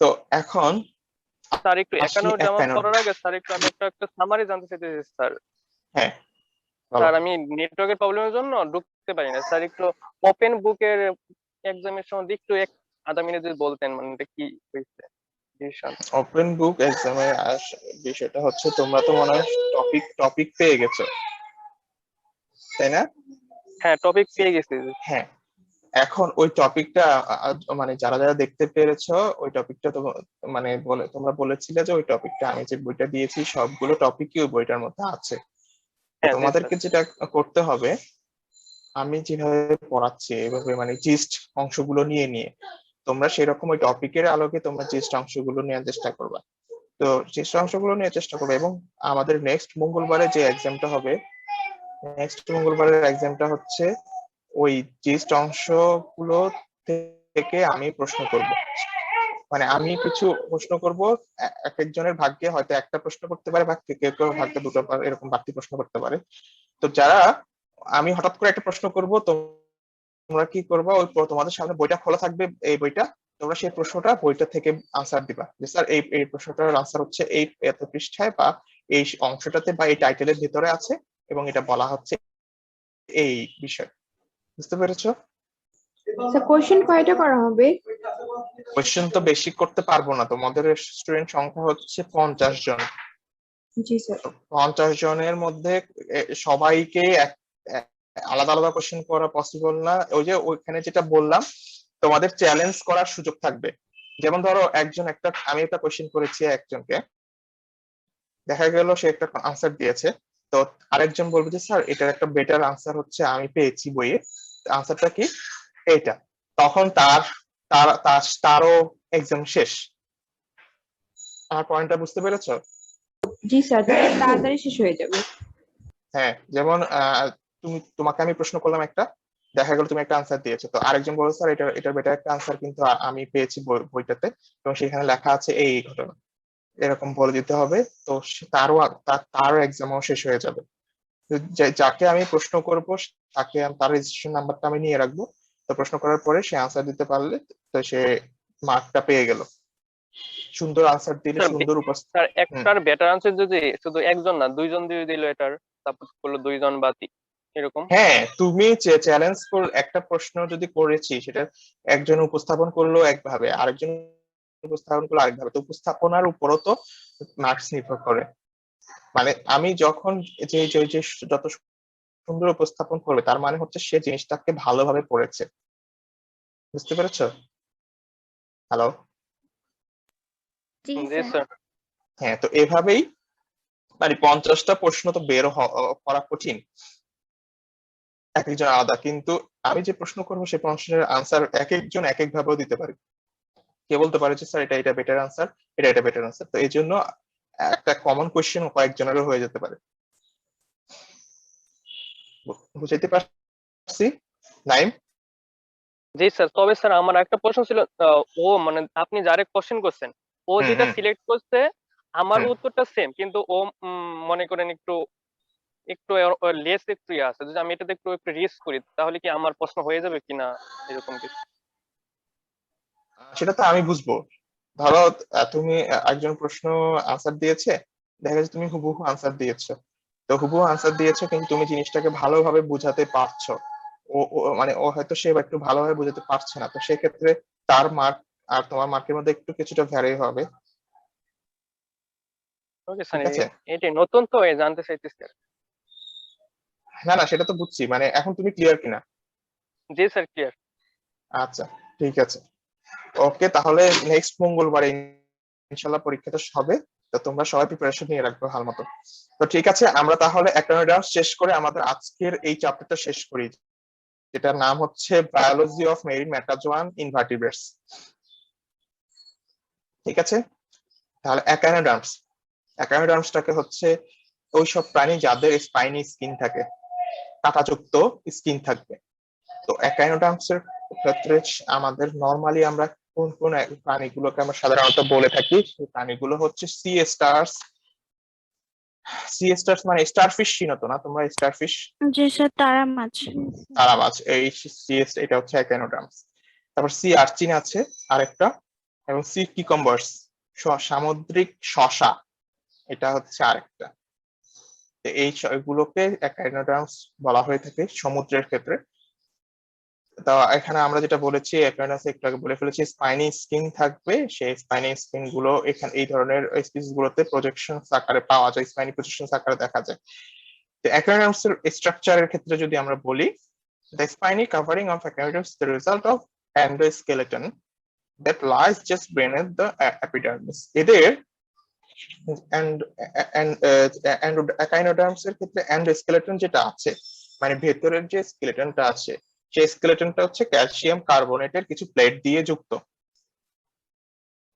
তো এখন স্যার একটু আসি একানো জামা একানো। পড়ার আগে স্যার একটু আমি একটা সামারি জানতে চাইতেছি স্যার। হ্যাঁ বলো। স্যার আমি নেটওয়ার্কের প্রবলেমের জন্য ঢুকতে পারি না স্যার, একটু ওপেন বুকের এক্সামের সময় একটু আধা মিনিট যদি বলতেন, মানে এটা কি হয়েছে ডিসিশন। ওপেন বুক এক্সামের বিষয়টা হচ্ছে, তোমরা তো মনে হয় টপিক পেয়ে গেছো, তাই না? হ্যাঁ টপিক পেয়ে গেছি। হ্যাঁ, এখন ওই টপিকটা মানে যারা যারা দেখতে পেরেছো, ওই টপিকটা তো মানে তোমরা বলেছিলে যে ওই টপিকটা আমি যে বইটা দিয়েছি সবগুলো টপিকই ওই বইটার মধ্যে আছে। তো হ্যাঁ জি তোমাদেরকে স্যার। যেটা করতে হবে, আমি যেভাবে পড়াচ্ছি এইভাবে মানে জিস্ট অংশগুলো নিয়ে নিয়ে তোমরা সেরকম ওই টপিকের আলোকে তোমরা জিস্ট অংশগুলো নেওয়ার চেষ্টা করবা। তো জিস্ট অংশগুলো নিয়ে চেষ্টা করবে, এবং আমাদের নেক্সট মঙ্গলবারে যে এক্সামটা হবে, নেক্সট মঙ্গলবারের এক্সামটা হচ্ছে ওই জিস্ট অংশগুলো থেকে আমি প্রশ্ন করব। মানে আমি কিছু প্রশ্ন করব, এক একজনের ভাগ্যে হয়তো একটা প্রশ্ন করতে পারে, বা কেউ কেউ ভাগ্যে দুটো এরকম বাড়তি প্রশ্ন করতে পারে। তো যারা, আমি হঠাৎ করে একটা প্রশ্ন করব, তোমরা কি করবা, ওই তোমাদের সামনে বইটা খোলা থাকবে, এই বইটা, তোমরা সেই প্রশ্নটা বইটা থেকে আনসার দিবা, যে স্যার এই এই প্রশ্নটার আনসার হচ্ছে এই এত পৃষ্ঠায় বা এই অংশটাতে বা এই টাইটেলের ভিতরে আছে, এবং এটা বলা হচ্ছে এই বিষয়। বুঝতে পেরেছো? স্যার কোশ্চেন কয়টা করা হবে? কোয়েশ্চেন তো বেশি করতে পারবো না, তোমাদের স্টুডেন্ট সংখ্যা হচ্ছে 50 জন। জি স্যার। 50 জনের মধ্যে সবাইকে আলাদা আলাদা কোশ্চেন করা পসিবল না। ওই যে ওইখানে যেটা বললাম, তোমাদের চ্যালেঞ্জ করার সুযোগ থাকবে। যেমন ধরো আমি একটা কোশ্চেন করেছি একজনকে, দেখা গেল সে একটা আনসার দিয়েছে, তো আরেকজন বলবে যে স্যার এটার একটা বেটার আনসার হচ্ছে আমি পেয়েছি বইয়ে, আনসারটা কি এইটা, তখন তারও এক্সাম শেষ। আমার পয়েন্টটা বুঝতে পেরেছো? জি স্যার, তাড়াতাড়ি শেষ হয়ে যাবে। হ্যাঁ, যেমন তোমাকে আমি প্রশ্ন করলাম একটা, দেখা গেল তুমি একটা আনসার দিয়েছো, তো আরেকজন বলল স্যার এটার বেটার একটা আনসার কিন্তু আমি পেয়েছি বইটাতে, এবং সেখানে লেখা আছে এই ঘটনা, এরকম বলে দিতে হবে। তো তারও এক্সামও শেষ হয়ে যাবে। তো যাকে আমি প্রশ্ন করব তার রেজিস্ট্রেশন নাম্বারটা আমি নিয়ে রাখবো। তো প্রশ্ন করার পরে সে আনসার দিতে পারলে তো সে মার্কটা পেয়ে গেল। সুন্দর আনসার দিলে, সুন্দর স্যার একটার বেটার আনসার যদি শুধু একজন না দুইজন দিয়ে দিল, এটার সাপোজ করলো দুইজন বা এরকম। হ্যাঁ, তুমি চ্যালেঞ্জ একটা প্রশ্ন যদি করেছি, সেটা একজন উপস্থাপন করলো একভাবে, আরেকজন উপস্থাপন করলো আরেকভাবে, তো উপস্থাপনার উপরও তো মার্কস নির্ভর করে। মানে আমি যখন যে যে যে যত সুন্দর উপস্থাপন করবে, তার মানে হচ্ছে সে জিনিসটাকে ভালোভাবে পড়েছে। বুঝতে পেরেছো? হ্যালো? জি জি স্যার। স্যার। হ্যাঁ, তো এভাবেই মানে 50টা প্রশ্ন তো বের করা কঠিন, এক একজন আলাদা, কিন্তু আমি যে প্রশ্ন করবো সেই প্রশ্নের আনসার এক একজন এক এক ভাবেও দিতে পারে। কে বলতে পারে যে স্যার এটা বেটার আনসার, এটা বেটার আনসার, তো এই জন্য একটা কমন কোয়েশ্চেন কয়েকজনেরও হয়ে যেতে পারে। বুঝাইতে পারছি নাইম? জি স্যার, তবে স্যার আমার একটা প্রশ্ন ছিল, ও মানে আপনি যারে কোশ্চেন করছেন, ও হুম যেটা হুম সিলেক্ট করছে আমার হুম। উত্তরটা সেম, কিন্তু ও মনে করেন একটু একটু লেস একটু আছে, যদি আমি এটাতে একটু একটু রিস্ক করি তাহলে কি আমার প্রশ্ন হয়ে যাবে কিনা, এরকম কিছু। সেটা তো আমি বুঝবো। ধরো তুমি একজন প্রশ্ন আনসার দিয়েছে, দেখা যাচ্ছে তুমি হুবহু আনসার দিয়েছো, তো হুবহু আনসার দিয়েছো কিন্তু তুমি জিনিসটাকে ভালোভাবে বুঝাতে পারছো, মানে ও হয়তো সে একটু ভালোভাবে বুঝাতে পারছে না, তো সেক্ষেত্রে তার মার্ক আর তোমার মার্কের মধ্যে একটু কিছুটা ভ্যারি হবে। ওকে স্যার, ঠিক আছে? এটি নতুন তো জানতে চাইতেছি আর কি। না না, সেটা তো বুঝছি, মানে এখন তুমি ক্লিয়ার কিনা? জি স্যার ক্লিয়ার। আচ্ছা, ঠিক আছে, ওকে, তাহলে নেক্সট মঙ্গলবার ইনশাল্লাহ পরীক্ষাটা হবে। তো তোমরা সবাই প্রিপারেশন নিয়ে রাখবে ভালো মতো। তো ঠিক আছে, আমরা তাহলে অ্যাকাডেমিক শেষ করে আমাদের আজকের এই চ্যাপ্টারটা শেষ করি, যেটার নাম হচ্ছে বায়োলজি অফ মেরিন মেটাজোয়ান ইনভার্টিব্রেটস। ঠিক আছে, তাহলে অ্যাকানোডার্মসটাকে হচ্ছে ওইসব প্রাণী যাদের স্পাইনি স্কিন থাকে। কাঁটাযুক্ত স্কিন থাকবে। তো একাইনোডার্মস এর ক্ষেত্রে আমাদের নরমালি আমরা কোন কোন প্রাণীগুলোকে আমরা সাধারণত বলে থাকি, সেই প্রাণীগুলো হচ্ছে সি স্টার্স। সি স্টার্স মানে স্টারফিশ চিনো তো না তোমরা? স্টারফিশ, জি স্যার, তারা মাছ। তারা মাছ, এই সি এটা হচ্ছে একাইনোডার্মস। তারপর সি আর্চিন আছে আরেকটা, এবং সি কিকম্বার্স, সামুদ্রিক শসা, এটা হচ্ছে আরেকটা। তো এই এগুলোকে একাইনোডার্মস বলা হয়ে থাকে সমুদ্রের ক্ষেত্রে। তো এখানে আমরা যেটা বলেছি অ্যাপিয়ারেন্স একটু আগে বলে ফেলেছি, স্পাইনি স্কিন থাকবে। সেই স্পাইনি স্কিন গুলো এখানে এই ধরনের স্পিসিস গুলোতে প্রজেকশন আকারে পাওয়া যায়, স্পাইনি প্রজেকশন আকারে দেখা যায়। তো অ্যাপিয়ারেন্স এর স্ট্রাকচারের ক্ষেত্রে যদি আমরা বলি, the spiny covering of echinoderms is the result of endoskeleton that lies just beneath the epidermis. এদের একাইনোডার্মস এর ক্ষেত্রে এন্ডোস্কেলেটন যেটা আছে, মানে ভেতরের যে স্কেলেটনটা আছে, সেই স্কেলেটনটা হচ্ছে ক্যালসিয়াম কার্বনেটের কিছু প্লেট দিয়ে যুক্ত,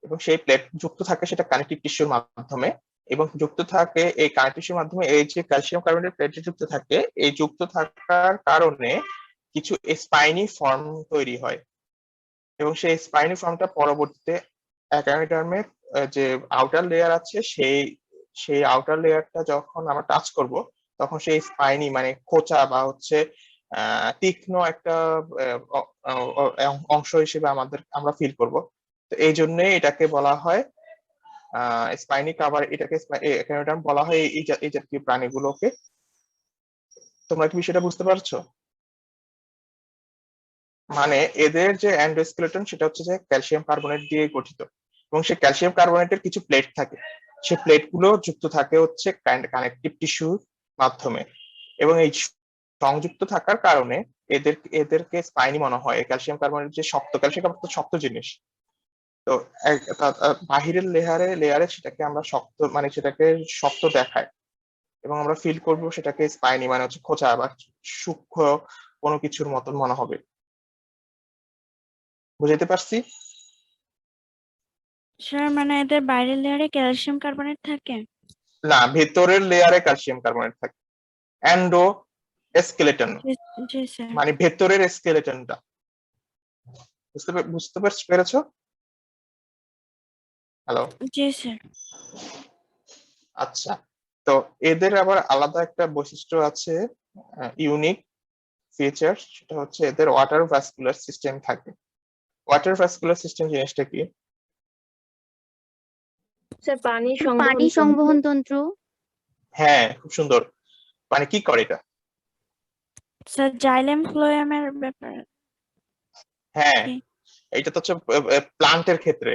এবং সেই প্লেট যুক্ত থাকে সেটা কানেকটিভ টিস্যুর মাধ্যমে, এবং যুক্ত থাকে এই কানেকটিভ টিস্যুর মাধ্যমে। এই যে ক্যালসিয়াম কার্বনেট প্লেট যুক্ত থাকে, এই যুক্ত থাকার কারণে কিছু স্পাইনি ফর্ম তৈরি হয়, এবং সেই স্পাইনি ফর্মটা পরবর্তীতে একাইনোডার্মের যে আউটার লেয়ার আছে, সেই আউটার লেয়ারটা যখন আমরা টাচ করব, তখন সেই স্পাইনি মানে খোঁচা বা হচ্ছে তীক্ষ্ণ একটা অংশ হিসেবে আমরা ফিল করব। তো এই জন্য এটাকে বলা হয় স্পাইনি কাভার, এটাকে একাইনোডার্ম বলা হয় এই জাতীয় প্রাণীগুলোকে। তোমরা কি বিষয়টা বুঝতে পারছো? মানে এদের যে এন্ডোস্কেলেটন সেটা হচ্ছে যে ক্যালসিয়াম কার্বনেট দিয়ে গঠিত, এবং সেই ক্যালসিয়াম কার্বনেটের কিছু প্লেট থাকে, সেই প্লেট গুলো যুক্ত থাকে হচ্ছে কানেকটিভ টিস্যুর মাধ্যমে, এবং এই সংযুক্ত থাকার কারণে এদেরকে স্পাইনি মনে হয়। ক্যালসিয়াম কার্বনেট যে শক্ত, ক্যালসিয়াম কার্বনেট তো শক্ত জিনিস, তো বাহিরের লেয়ারে সেটাকে আমরা শক্ত, মানে সেটাকে শক্ত দেখায়, এবং আমরা ফিল করব সেটাকে স্পাইনি মানে হচ্ছে খোঁচা বা সূক্ষ্ম কোনো কিছুর মতন মনে হবে। বুঝাইতে পারছি? স্যার মানে এদের বাইরের লেয়ারে ক্যালসিয়াম কার্বনেট থাকে? না, ভেতরের লেয়ারে ক্যালসিয়াম কার্বনেট থাকে। এন্ডোস্কেলেটন জি স্যার। মানে ভেতরের স্কেলেটনটা। বুঝতে পেরেছো? হ্যালো? জি স্যার। আচ্ছা, তো এদের আবার আলাদা একটা বৈশিষ্ট্য আছে, ইউনিক ফিচার, সেটা হচ্ছে এদের ওয়াটার ভাস্কুলার সিস্টেম থাকে। ওয়াটার ভাস্কুলার সিস্টেম জিনিসটা কি? স্যার পানি পানি সংবহন তন্ত্র। হ্যাঁ, খুব সুন্দর। মানে কি করে এটা? স্যার জাইলেম ফ্লোয়েমের ব্যাপারে হ্যাঁ, কি? এটা তো হচ্ছে প্লান্টের ক্ষেত্রে।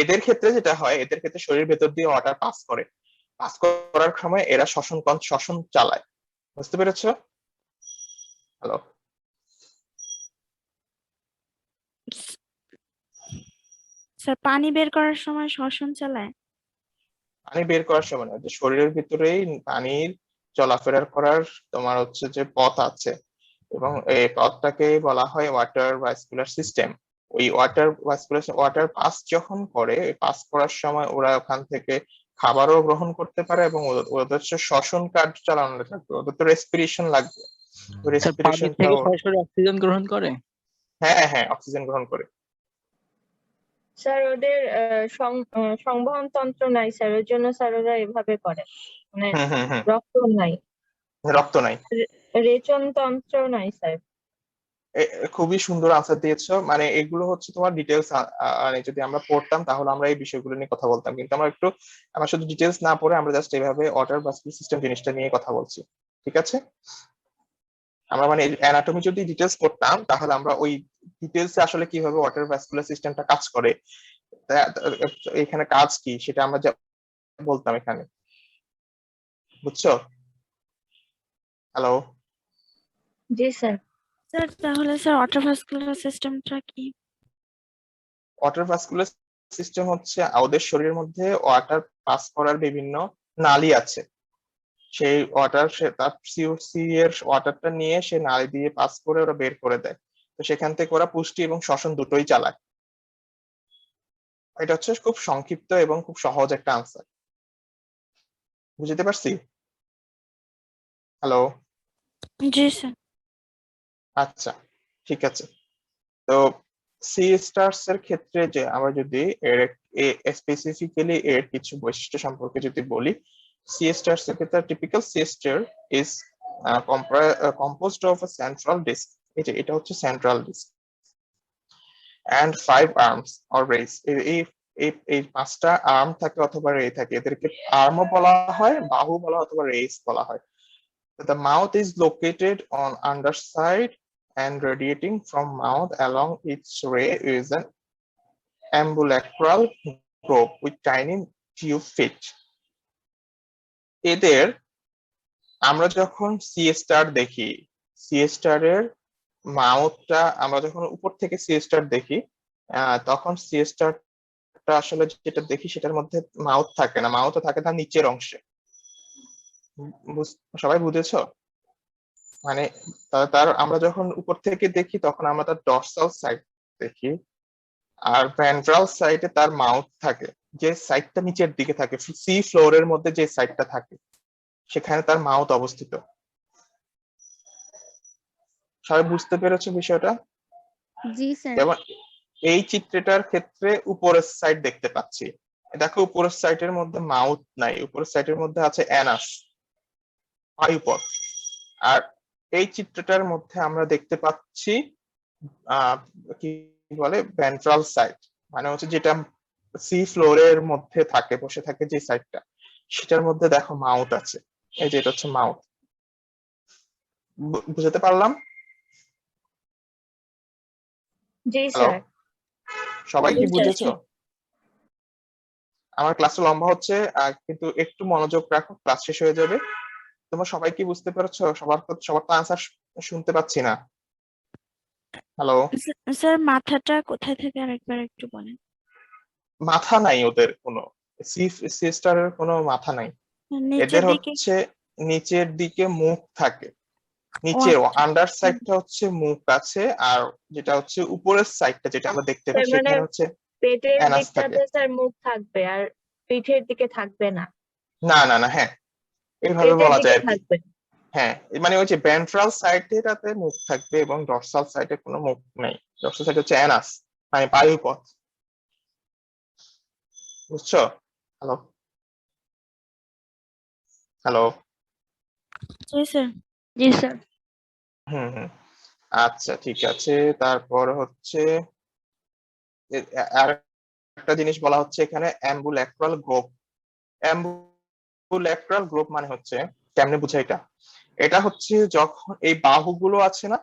এদের ক্ষেত্রে যেটা হয়, এদের ক্ষেত্রে শরীরের ভেতর দিয়ে ওয়াটার পাস করার সময় এরা শ্বসন চালায়। বুঝতে পেরেছো? হ্যালো? স্যার পানি বের করার সময় শ্বসন চালায়? পানি বের করার সময় না, যে শরীরের ভিতরেই পানির চলাফেরা করার তোমার হচ্ছে যে পথ আছে, এবং এই পথটাকে বলা হয় ওয়াটার ভাস্কুলার সিস্টেম। ওই ওয়াটার পাস যখন করে, পাস করার সময় ওরা ওখান থেকে খাবারও গ্রহণ করতে পারে, এবং ওদের হচ্ছে শ্বসন কার্য চালানো লাগবে, ওদের তো রেসপিরেশন লাগবে। স্যার পানি থেকে সরাসরি অক্সিজেন গ্রহণ করে? হ্যাঁ হ্যাঁ, অক্সিজেন গ্রহণ করে। স্যার ওদের সংবহন তন্ত্র নাই স্যার, ওর জন্য স্যার ওরা এভাবে করে, মানে রক্ত নাই, রক্ত নাই, রেচন তন্ত্র নাই স্যার। খুবই সুন্দর আনসার দিয়েছো। মানে এগুলো হচ্ছে তোমার ডিটেলস, যদি আমরা পড়তাম তাহলে আমরা এই বিষয়গুলো নিয়ে কথা বলতাম, কিন্তু আমরা শুধু ডিটেলস না পড়ে আমরা জাস্ট এইভাবে ওয়াটার ভাস্কুলার সিস্টেম জিনিসটা নিয়ে কথা বলছি। ঠিক আছে? আমরা মানে অ্যানাটমি যদি ডিটেলস করতাম তাহলে আমরা ওই ডিটেলসে আসলে কিভাবে ওয়াটার ভাস্কুলার সিস্টেমটা কাজ করে, এখানে কাজ কি সেটা আমরা বলতাম এখানে। বুঝছো? হ্যালো? জি স্যার। স্যার তাহলে স্যার অটোভাস্কুলার সিস্টেমটা কি? ওয়াটার ভাস্কুলার সিস্টেম হচ্ছে ওদের শরীরের মধ্যে ওয়াটার পাস করার বিভিন্ন নালী আছে, সেই ওয়াটার তার সিওসি এর ওয়াটারটা নিয়ে সে নালী দিয়ে পাস করে ওরা বের করে দেয়। তো সেখান থেকে ওরা পুষ্টি এবং শ্বসন দুটোই চালায়। এটা হচ্ছে খুব সংক্ষিপ্ত এবং খুব সহজ একটা আনসার। বুঝতে পারছি? হ্যালো? জি স্যার। আচ্ছা, ঠিক আছে। তো সি স্টারস এর ক্ষেত্রে যে আমরা যদি এর স্পেসিফিক্যালি এর কিছু বৈশিষ্ট্য সম্পর্কে যদি বলি, সি স্টারস এর ক্ষেত্রে typical sea star is composed of a central disk. এটা হচ্ছে central disk and 5 arms or rays. এই 5টা আর্ম থাকে অথবা রে থাকে, এদেরকে আর্মও বলা হয়, বাহু বলা অথবা রেস বলা হয়। The mouth is located on underside and radiating from mouth along its ray is an ambulacral probe with tiny tube feet. এদের আমরা যখন সি স্টার দেখি, সি স্টারের মাউথটা আমরা যখন উপর থেকে সি স্টার দেখি, তখন সি স্টারটা আসলে যেটা দেখি সেটার মধ্যে মাউথ থাকে না, মাউথ থাকে তার নিচের অংশে। সবাই বুঝেছো? মানে তার আমরা যখন উপর থেকে দেখি তখন আমরা তার ডর্সাল সাইড দেখি, আর ভেন্ট্রাল সাইডে তার মাউথ থাকে, যে সাইডটা নিচের দিকে থাকে, সি ফ্লোরের মধ্যে যে সাইডটা থাকে সেখানে তার মাউথ অবস্থিত। সবাই বুঝতে পেরেছো বিষয়টা? জি স্যার। যেমন এই চিত্রটার ক্ষেত্রে উপরের সাইড দেখতে পাচ্ছি, দেখো উপরের সাইডের মধ্যে মাউথ নাই, উপরের সাইডের মধ্যে আছে অ্যানাস, বায়ুপথ। আর এই চিত্রটার মধ্যে আমরা দেখতে পাচ্ছি কি বলে ভেন্ট্রাল সাইড, মানে হচ্ছে যেটা সি ফ্লোরের মধ্যে থাকে, বসে থাকে যে সাইডটা, সেটার মধ্যে দেখো মাউথ আছে। এই যে এটা হচ্ছে মাউথ। বুঝতে পারলাম? জি হ্যালো, স্যার। সবাই কি জি, বুঝেছো? আমার ক্লাসটা লম্বা হচ্ছে, কিন্তু একটু মনোযোগ রাখো, ক্লাস শেষ হয়ে যাবে। তোমরা সবাই কি বুঝতে পেরেছো? সবার তো আনসার শুনতে পাচ্ছি না। হ্যালো, স্যার মাথাটা কোথায় থেকে আরেকবার একটু বলেন। মাথা নাই ওদের কোনো, সিস্টারের কোনো মাথা নাই। নিচের এদের দিকে। হচ্ছে নিচের দিকে মুখ থাকে, ও নিচে আচ্ছা। আন্ডার সাইডটা হচ্ছে মুখ আছে, আর যেটা হচ্ছে উপরের সাইডটা যেটা আমরা দেখতে পাই তার মানে সেখানে হচ্ছে পেটের অ্যানাস থাকে। দিকটাতে স্যার মুখ থাকবে আর পিঠের দিকে থাকবে না। না না না, হ্যাঁ এইভাবে পেটের বলা দিকে যায় আর কি। থাকবে। হ্যাঁ, মানে ওই যে ভেন্ট্রাল সাইডেটাতে মুখ থাকবে এবং ডর্সাল সাইডে কোনো মুখ নেই। ডর্সাল সাইড হচ্ছে অ্যানাস, মানে বায়ুপথ। বুঝছো? Hello hello. জি স্যার। জি স্যার। হুম হুম, আচ্ছা ঠিক আছে। তারপর হচ্ছে আর একটা জিনিস বলা হচ্ছে এখানে অ্যাম্বুল্যাক্রাল গ্রোভ। অ্যাম্বুল্যাক্রাল গ্রোভ মানে হচ্ছে, কেমনে বুঝাই এটা? এটা হচ্ছে যখন এই বাহুগুলো আছে না,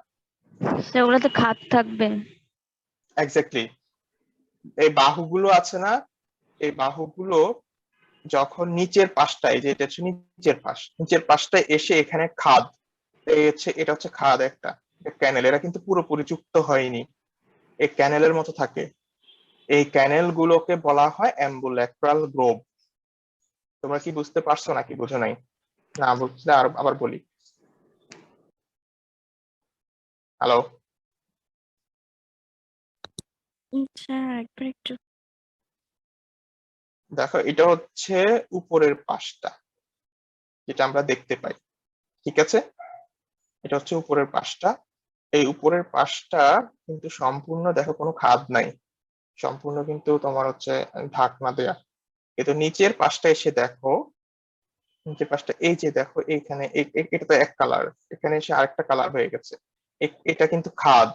সেগুলোতে খাত থাকবে। এক্স্যাক্টলি এই বাহুগুলো আছে না, এই বাহুগুলো যখন নিচের পাশটায়, যে এটা হচ্ছে নিচের পাশটায় এসে এখানে খাদ, এটা হচ্ছে খাদ একটা ক্যানেল, এরা কিন্তু পুরোপুরি যুক্ত হয়নি, এই ক্যানেলের মতো থাকে। এই ক্যানেল গুলোকে বলা হয় অ্যাম্বুল্যাক্রাল গ্রোভ। তোমরা কি বুঝতে পারছো নাকি বুঝো নাই? না বুঝলে আবার বলি। হ্যালো, স্যার একবার একটু। দেখো এটা হচ্ছে উপরের পাশটা যেটা আমরা দেখতে পাই, ঠিক আছে? এটা হচ্ছে উপরের পাশটা। এই উপরের পাশটা কিন্তু সম্পূর্ণ দেখো কোনো খাদ নাই, সম্পূর্ণ কিন্তু তোমার হচ্ছে ঢাকনা দেয়া। কিন্তু নিচের পাশটা এসে দেখো, নিচের পাশটা এই যে দেখো এইখানে এটা তো এক কালার, এখানে এসে আরেকটা কালার হয়ে গেছে। এটা কিন্তু খাদ,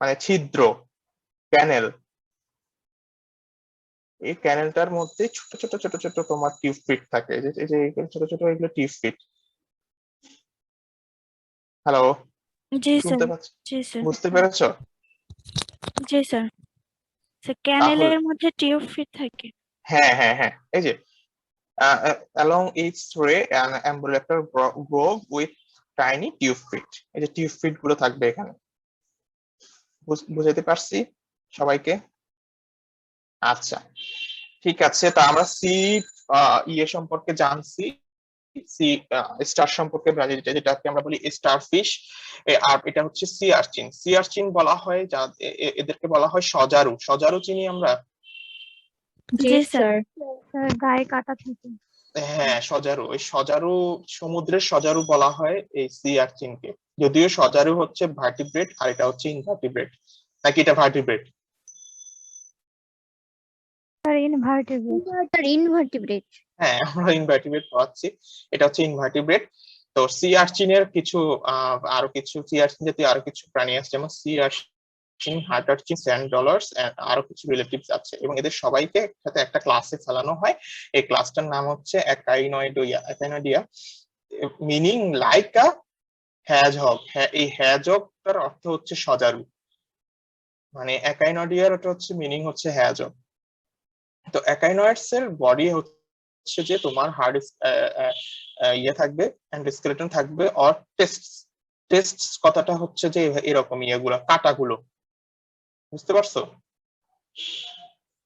মানে ছিদ্র, ক্যানেল। এই ক্যানেলটার মধ্যে ছোট ছোট ছোট ছোট তোমার টিউব ফিট থাকে, এই যে ছোট ছোট এগুলো টিউব ফিট। হ্যালো, জি স্যার। শুনতে পাচ্ছ? জি স্যার। বুঝতে পেরেছো? জি স্যার। স্যার তাহলে ক্যানেলের মধ্যে টিউব ফিট থাকে। হ্যাঁ হ্যাঁ হ্যাঁ, এই যে along each ray an ambulacral groove with tiny tube feet, এই যে টিউব ফিট গুলো থাকবে এখানে। বুঝাতে পারছি সবাইকে? আচ্ছা ঠিক আছে, তা আমরা সি ইয়ে সম্পর্কে জানছি, সি স্টার সম্পর্কে যেটাকে আমরা বলি স্টার ফিশ। আর এটা হচ্ছে সি আর্চিন। সি আর্চিন বলা হয় যা এদেরকে বলা হয় সজারু চিনি আমরা। জি জি স্যার। স্যার। স্যার গায়ে কাটা থাকে। হ্যাঁ, সজারু, ওই সজারু, সমুদ্রের সজারু বলা হয় এই সি আর্চিনকে। যদিও সজারু হচ্ছে ভার্টিব্রেট আর এটা হচ্ছে ইনভার্টিব্রেট, নাকি এটা ভার্টিব্রেট? স্যার ইনভার্টিব্রেট। স্যার ইনভার্টিব্রেট। হ্যাঁ, আমরা ইনভার্টিব্রেট পড়াচ্ছি, এটা হচ্ছে ইনভার্টিব্রেট। তো সি আর্চিনের কিছু আরো কিছু সি আর্চিন জাতীয় আরো কিছু প্রাণী আছে, যেমন sea urchin, heart urchin, sand dollars, আরো কিছু রিলেটিভস আছে, এবং এদের সবাইকে একসাথে একটা ক্লাসে ফেলানো হয়। এই ক্লাসটার নাম হচ্ছে অ্যাকাইনয়েডিয়া, মিনিং লাইক আ হ্যাজহগ। এই হ্যাজগটার অর্থ হচ্ছে সজারু, মানে অ্যাকাইনয়েডিয়ার ওটা হচ্ছে মিনিং হচ্ছে হ্যাজগ। তো অ্যাকাইনয়েডস এর বডি হচ্ছে যে তোমার হার্ড ইয়ে থাকবে, স্কেলেটন থাকবে, অর টেস্ট কথাটা হচ্ছে যে এরকম ইয়েগুলো, কাটাগুলো, বুঝতে পারছো?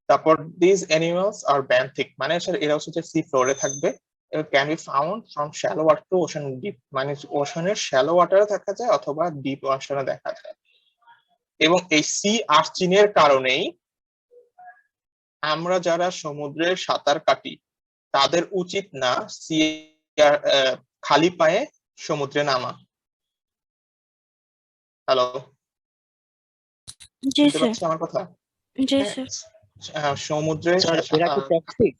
তারপর দিস অ্যানিমালস আর ব্যান্থিক, মানে এরা হচ্ছে যে সি ফ্লোরে থাকবে, can be found from shallow water to ocean deep, মানে ওশানের শ্যালো ওয়াটারে দেখা যায় অথবা ডিপ ওশানে দেখা যায়। এবং এই সি আর্চিনের কারণেই আমরা যারা সমুদ্রে সাঁতার কাটি তাদের উচিত না খালি পায়ে সমুদ্রে নামা। হ্যালো, জি বুঝতে স্যার। পারছি আমার কথা? জি হ্যাঁ, স্যার। সমুদ্রে স্যার এরা কি টক্সিক?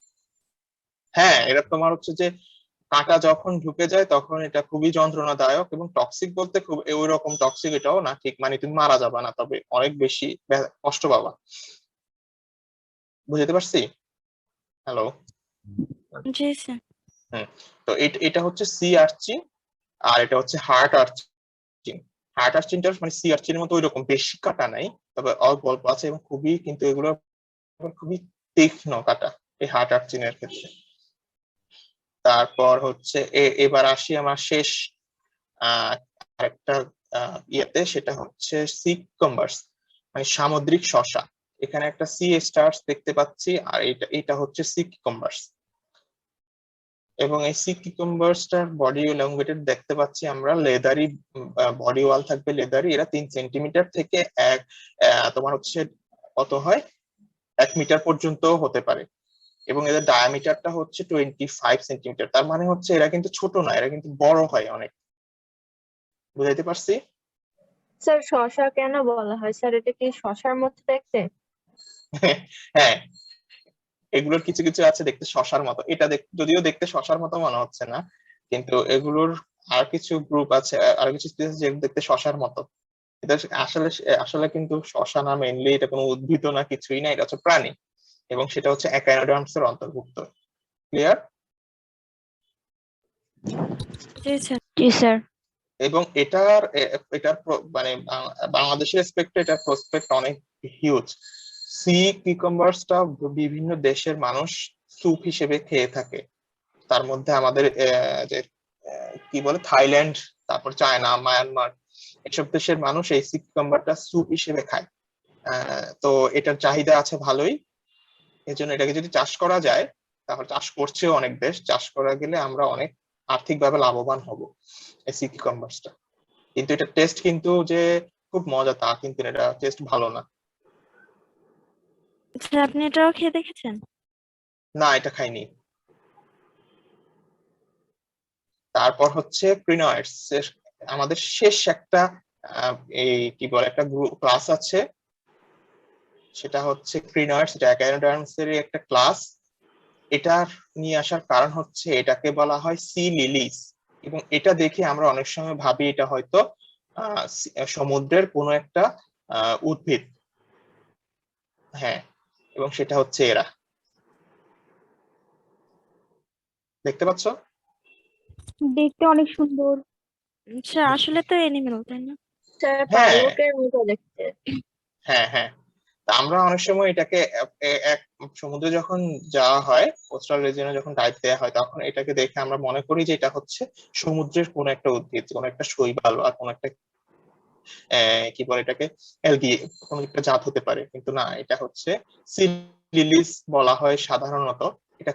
হ্যাঁ, এটা তোমার হচ্ছে যে কাঁটা যখন ঢুকে যায় তখন এটা খুবই যন্ত্রণাদায়ক, এবং টক্সিক বলতে খুব ওই রকম টক্সিক এটাও না ঠিক, মানে তুমি মারা যাবা না, তবে অনেক বেশি কষ্ট পাবা। বুঝতে পারছি? হ্যালো। জি স্যার। তো এটা হচ্ছে সি আর্চিন, আর এটা হচ্ছে হার্ট আর্চিন। হার্ট আর্চিনটা মানে সি আর্চিনের মতো ওইরকম বেশি কাটা নাই, তবে অল্প অল্প আছে, এবং খুবই, কিন্তু এগুলো খুবই তীক্ষ্ণ কাটা এই হার্ট আর্চিনের ক্ষেত্রে। তারপর হচ্ছে এবার আসি আমার শেষ আরেকটা ইয়েতে, সেটা হচ্ছে সি কিউকাম্বারস, মানে সামুদ্রিক শসা। এখানে একটা সি স্টার্স দেখতে পাচ্ছি, আর এটা হচ্ছে সি কিউকাম্বারস। এবং এই সি কিউকাম্বারসটার বডি এলংগেটেড দেখতে পাচ্ছি আমরা, লেদারি বডি ওয়াল থাকবে, লেদারি। এরা 3 সেন্টিমিটার থেকে তোমার হচ্ছে কত হয় 1 মিটার পর্যন্ত হতে পারে, এবং এদের ডায়ামিটারটা হচ্ছে 25 সেন্টিমিটার। তার মানে হচ্ছে এরা কিন্তু ছোট না, এরা কিন্তু বড় হয় অনেক। বুঝাইতে পারছি? স্যার শসা কেন বলা হয় স্যার? এটা কি শসার মতো দেখতে? হ্যাঁ, এগুলোর কিছু কিছু আছে দেখতে শশার মতো, এটা যদিও দেখতে শশার মতো মনে হচ্ছে না, কিন্তু এগুলোর আর কিছু গ্রুপ আছে, আর কিছু স্পিসিস যেগুলো দেখতে শশার মতো। এটা আসলে আসলে কিন্তু শশা না, মেইনলি এটা কোনো উদ্ভিদ না, কিছুই না, এটা হচ্ছে প্রাণী, এবং সেটা হচ্ছে একাইনোডার্মস এর অন্তর্ভুক্ত। ক্লিয়ার? জি স্যার। জি স্যার। এবং এটার মানে বাংলাদেশের রেসপেক্টে এটার প্রসপেক্ট অনেক হিউজ। সি কিউকাম্বারসটা বিভিন্ন দেশের মানুষ স্যুপ হিসেবে খেয়ে থাকে। তার মধ্যে আমাদের যে কি বলে থাইল্যান্ড, তারপর চায়না, মায়ানমার, এসব দেশের মানুষ এই সি কিউকাম্বারটা স্যুপ হিসেবে খায়। তো এটার চাহিদা আছে ভালোই, এজন্য এটাকে যদি চাষ করা যায়, তাহলে চাষ করছেও অনেক দেশ, চাষ করা গেলে আমরা অনেক আর্থিকভাবে লাভবান হব এই সি কিউকাম্বারসটা। কিন্তু এটা টেস্ট কিন্তু যে খুব মজা তা কিন্তু না, এটা টেস্ট ভালো না। স্যার আপনি এটাও খেয়ে দেখেছেন? না, এটা খাইনি। তারপর হচ্ছে ক্রিনয়েডস, আমাদের শেষ একটা এই কি বলে একটা ক্লাস আছে, সেটা হচ্ছে ক্রিনয়েডস। এটা অ্যাকাইনোডার্মস এর একটা ক্লাস। এটার নিয়ে আসার কারণ হচ্ছে এটাকে বলা হয় সি লিলিস, এবং এটা দেখে আমরা অনেক সময় ভাবি এটা হয়তো সমুদ্রের কোনো একটা উদ্ভিদ। হ্যাঁ, এবং সেটা হচ্ছে এরা, দেখতে পাচ্ছ? দেখতে অনেক সুন্দর। স্যার আসলে তো এনিমেল, তাই না? স্যার হ্যাঁ পালকের মতো দেখতে। হ্যাঁ হ্যাঁ। তা আমরা অনেক সময় এটাকে এক সমুদ্রে যখন যাওয়া হয়, কোস্টাল রিজিয়নে যখন ডাইভ দেওয়া হয়, তখন এটাকে দেখে আমরা মনে করি যে এটা হচ্ছে সমুদ্রের কোন একটা উদ্ভিদ, কোন একটা শৈবাল, বা কোন একটা কি বলে এটাকে অ্যালগি, কোন একটা জাত হতে পারে, কিন্তু না, এটা হচ্ছে সি লিলিস বলা হয় সাধারণত। এটা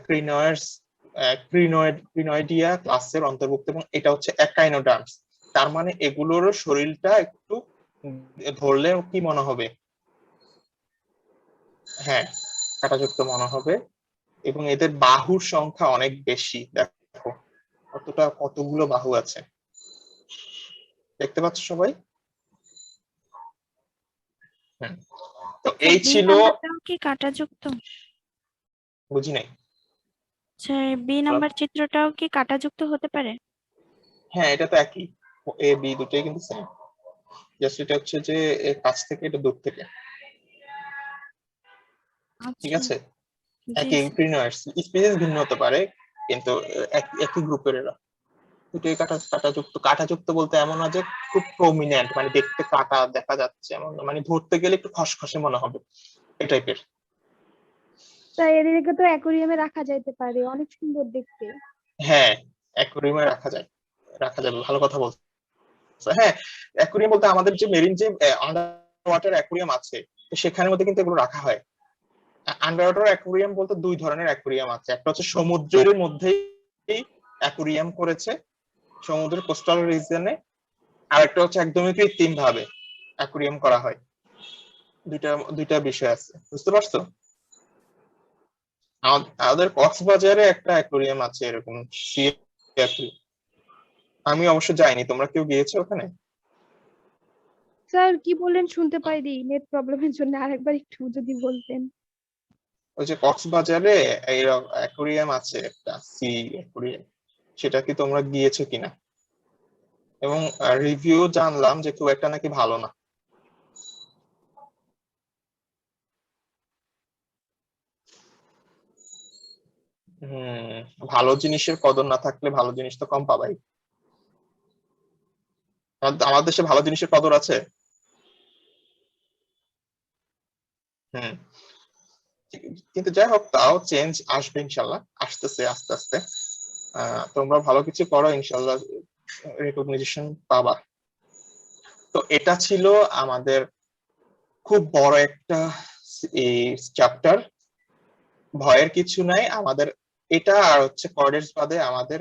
ক্রিনয়েডিয়া ক্লাসের অন্তর্ভুক্ত, এবং এটা হচ্ছে একাইনোডার্মস। তার মানে এগুলোর শরীরটা একটু ধরলে কি মনে হবে? হ্যাঁ, কাঁটাযুক্ত মনে হবে। এবং এদের বাহুর সংখ্যা অনেক বেশি। দেখো কতগুলো বাহু আছে, দেখতে পাচ্ছ সবাই? তো এই বি ছিল, নাম্বারটাও কি কাটাযুক্ত? বুঝি নাই। আচ্ছা, বি নাম্বার চিত্রটাও কি কাটাযুক্ত হতে পারে? হ্যাঁ, এটা তো একই, এ বি দুটোই কিন্তু সেম, জাস্ট এটা হচ্ছে যে এর কাছ থেকে এটা দূর থেকে, ঠিক আচ্ছা, আছে? জি একই স্যার। প্রিনয়ার্স, স্পিসিস ভিন্ন হতে পারে কিন্তু একই গ্রুপের এরা দুটোই কাটাযুক্ত বলতে এমন না যে খুব প্রমিনেন্ট, মানে দেখতে কাটা দেখা যাচ্ছে এমন না, মানে ধরতে গেলে একটু খসখসে মনে হবে এই টাইপের। তাই এদেরকে তো অ্যাকুরিয়ামে রাখা যাইতে পারে, অনেক সুন্দর দেখতে। হ্যাঁ, অ্যাকুয়ারিয়ামে রাখা যাবে, ভালো কথা বলছো। হ্যাঁ, অ্যাকুয়ারিয়াম বলতে আমাদের যে মেরিন যে আন্ডার ওয়াটার অ্যাকুয়ারিয়াম আছে, তো সেখানের মধ্যে কিন্তু এগুলো রাখা হয়। আন্ডার ওয়াটার অ্যাকুয়ারিয়াম বলতে দুই ধরনের অ্যাকুয়ারিয়াম আছে, একটা হচ্ছে সমুদ্রের মধ্যেই অ্যাকুয়ারিয়াম করেছে সমুদ্রের কোস্টাল রিজনে, আর একটা হচ্ছে একদমই কৃত্রিম ভাবে অ্যাকুয়ারিয়াম করা হয়। দুইটা বিষয় আছে, বুঝতে পারছো? আমাদের কক্সবাজারে একটা অ্যাকুয়ারিয়াম আছে এরকম, সি অ্যাকুয়ারিয়াম। আমি অবশ্য যাইনি, তোমরা কেউ গিয়েছো ওখানে? স্যার কি বললেন শুনতে পাইনি, নেট প্রবলেমের জন্য, আরেকবার একটু যদি বলতেন। ওই যে কক্সবাজারে এই অ্যাকুয়ারিয়াম আছে একটা, সি অ্যাকুয়ারিয়াম, সেটা কি তোমরা গিয়েছো কিনা? এবং রিভিউ জানলাম যে খুব একটা নাকি ভালো না। ভালো জিনিসের কদর না থাকলে ভালো জিনিস তো কম পাবাই। আমাদের দেশে ভালো জিনিসের কদর আছে। হুম, কিন্তু যাই হোক, তাও চেঞ্জ আসবে ইনশাল্লাহ, আসতেছে আস্তে আস্তে। তোমরা ভালো কিছু করো, ইনশাল্লাহ রেকগনিশন পাবা। তো এটা ছিল আমাদের খুব বড় একটা চ্যাপ্টার, ভয়ের কিছু নাই আমাদের। এটা আর হচ্ছে কর্ডেটস বাদে আমাদের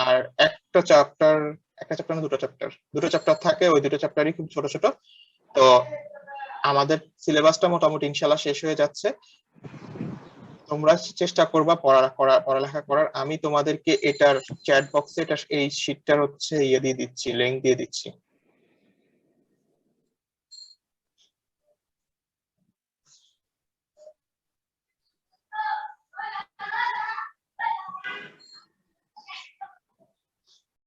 আর একটা চ্যাপ্টার, না দুটো চ্যাপ্টার থাকে, ওই দুটো চ্যাপ্টারই খুব ছোট ছোট। তো আমাদের সিলেবাসটা মোটামুটি ইনশাল্লাহ শেষ হয়ে যাচ্ছে। তোমরা চেষ্টা করবা পড়ালেখা করার। আমি তোমাদেরকে এটার চ্যাট বক্সে এই শীটটার হচ্ছে ইয়ে দিয়ে দিচ্ছি, লিংক দিয়ে দিচ্ছি।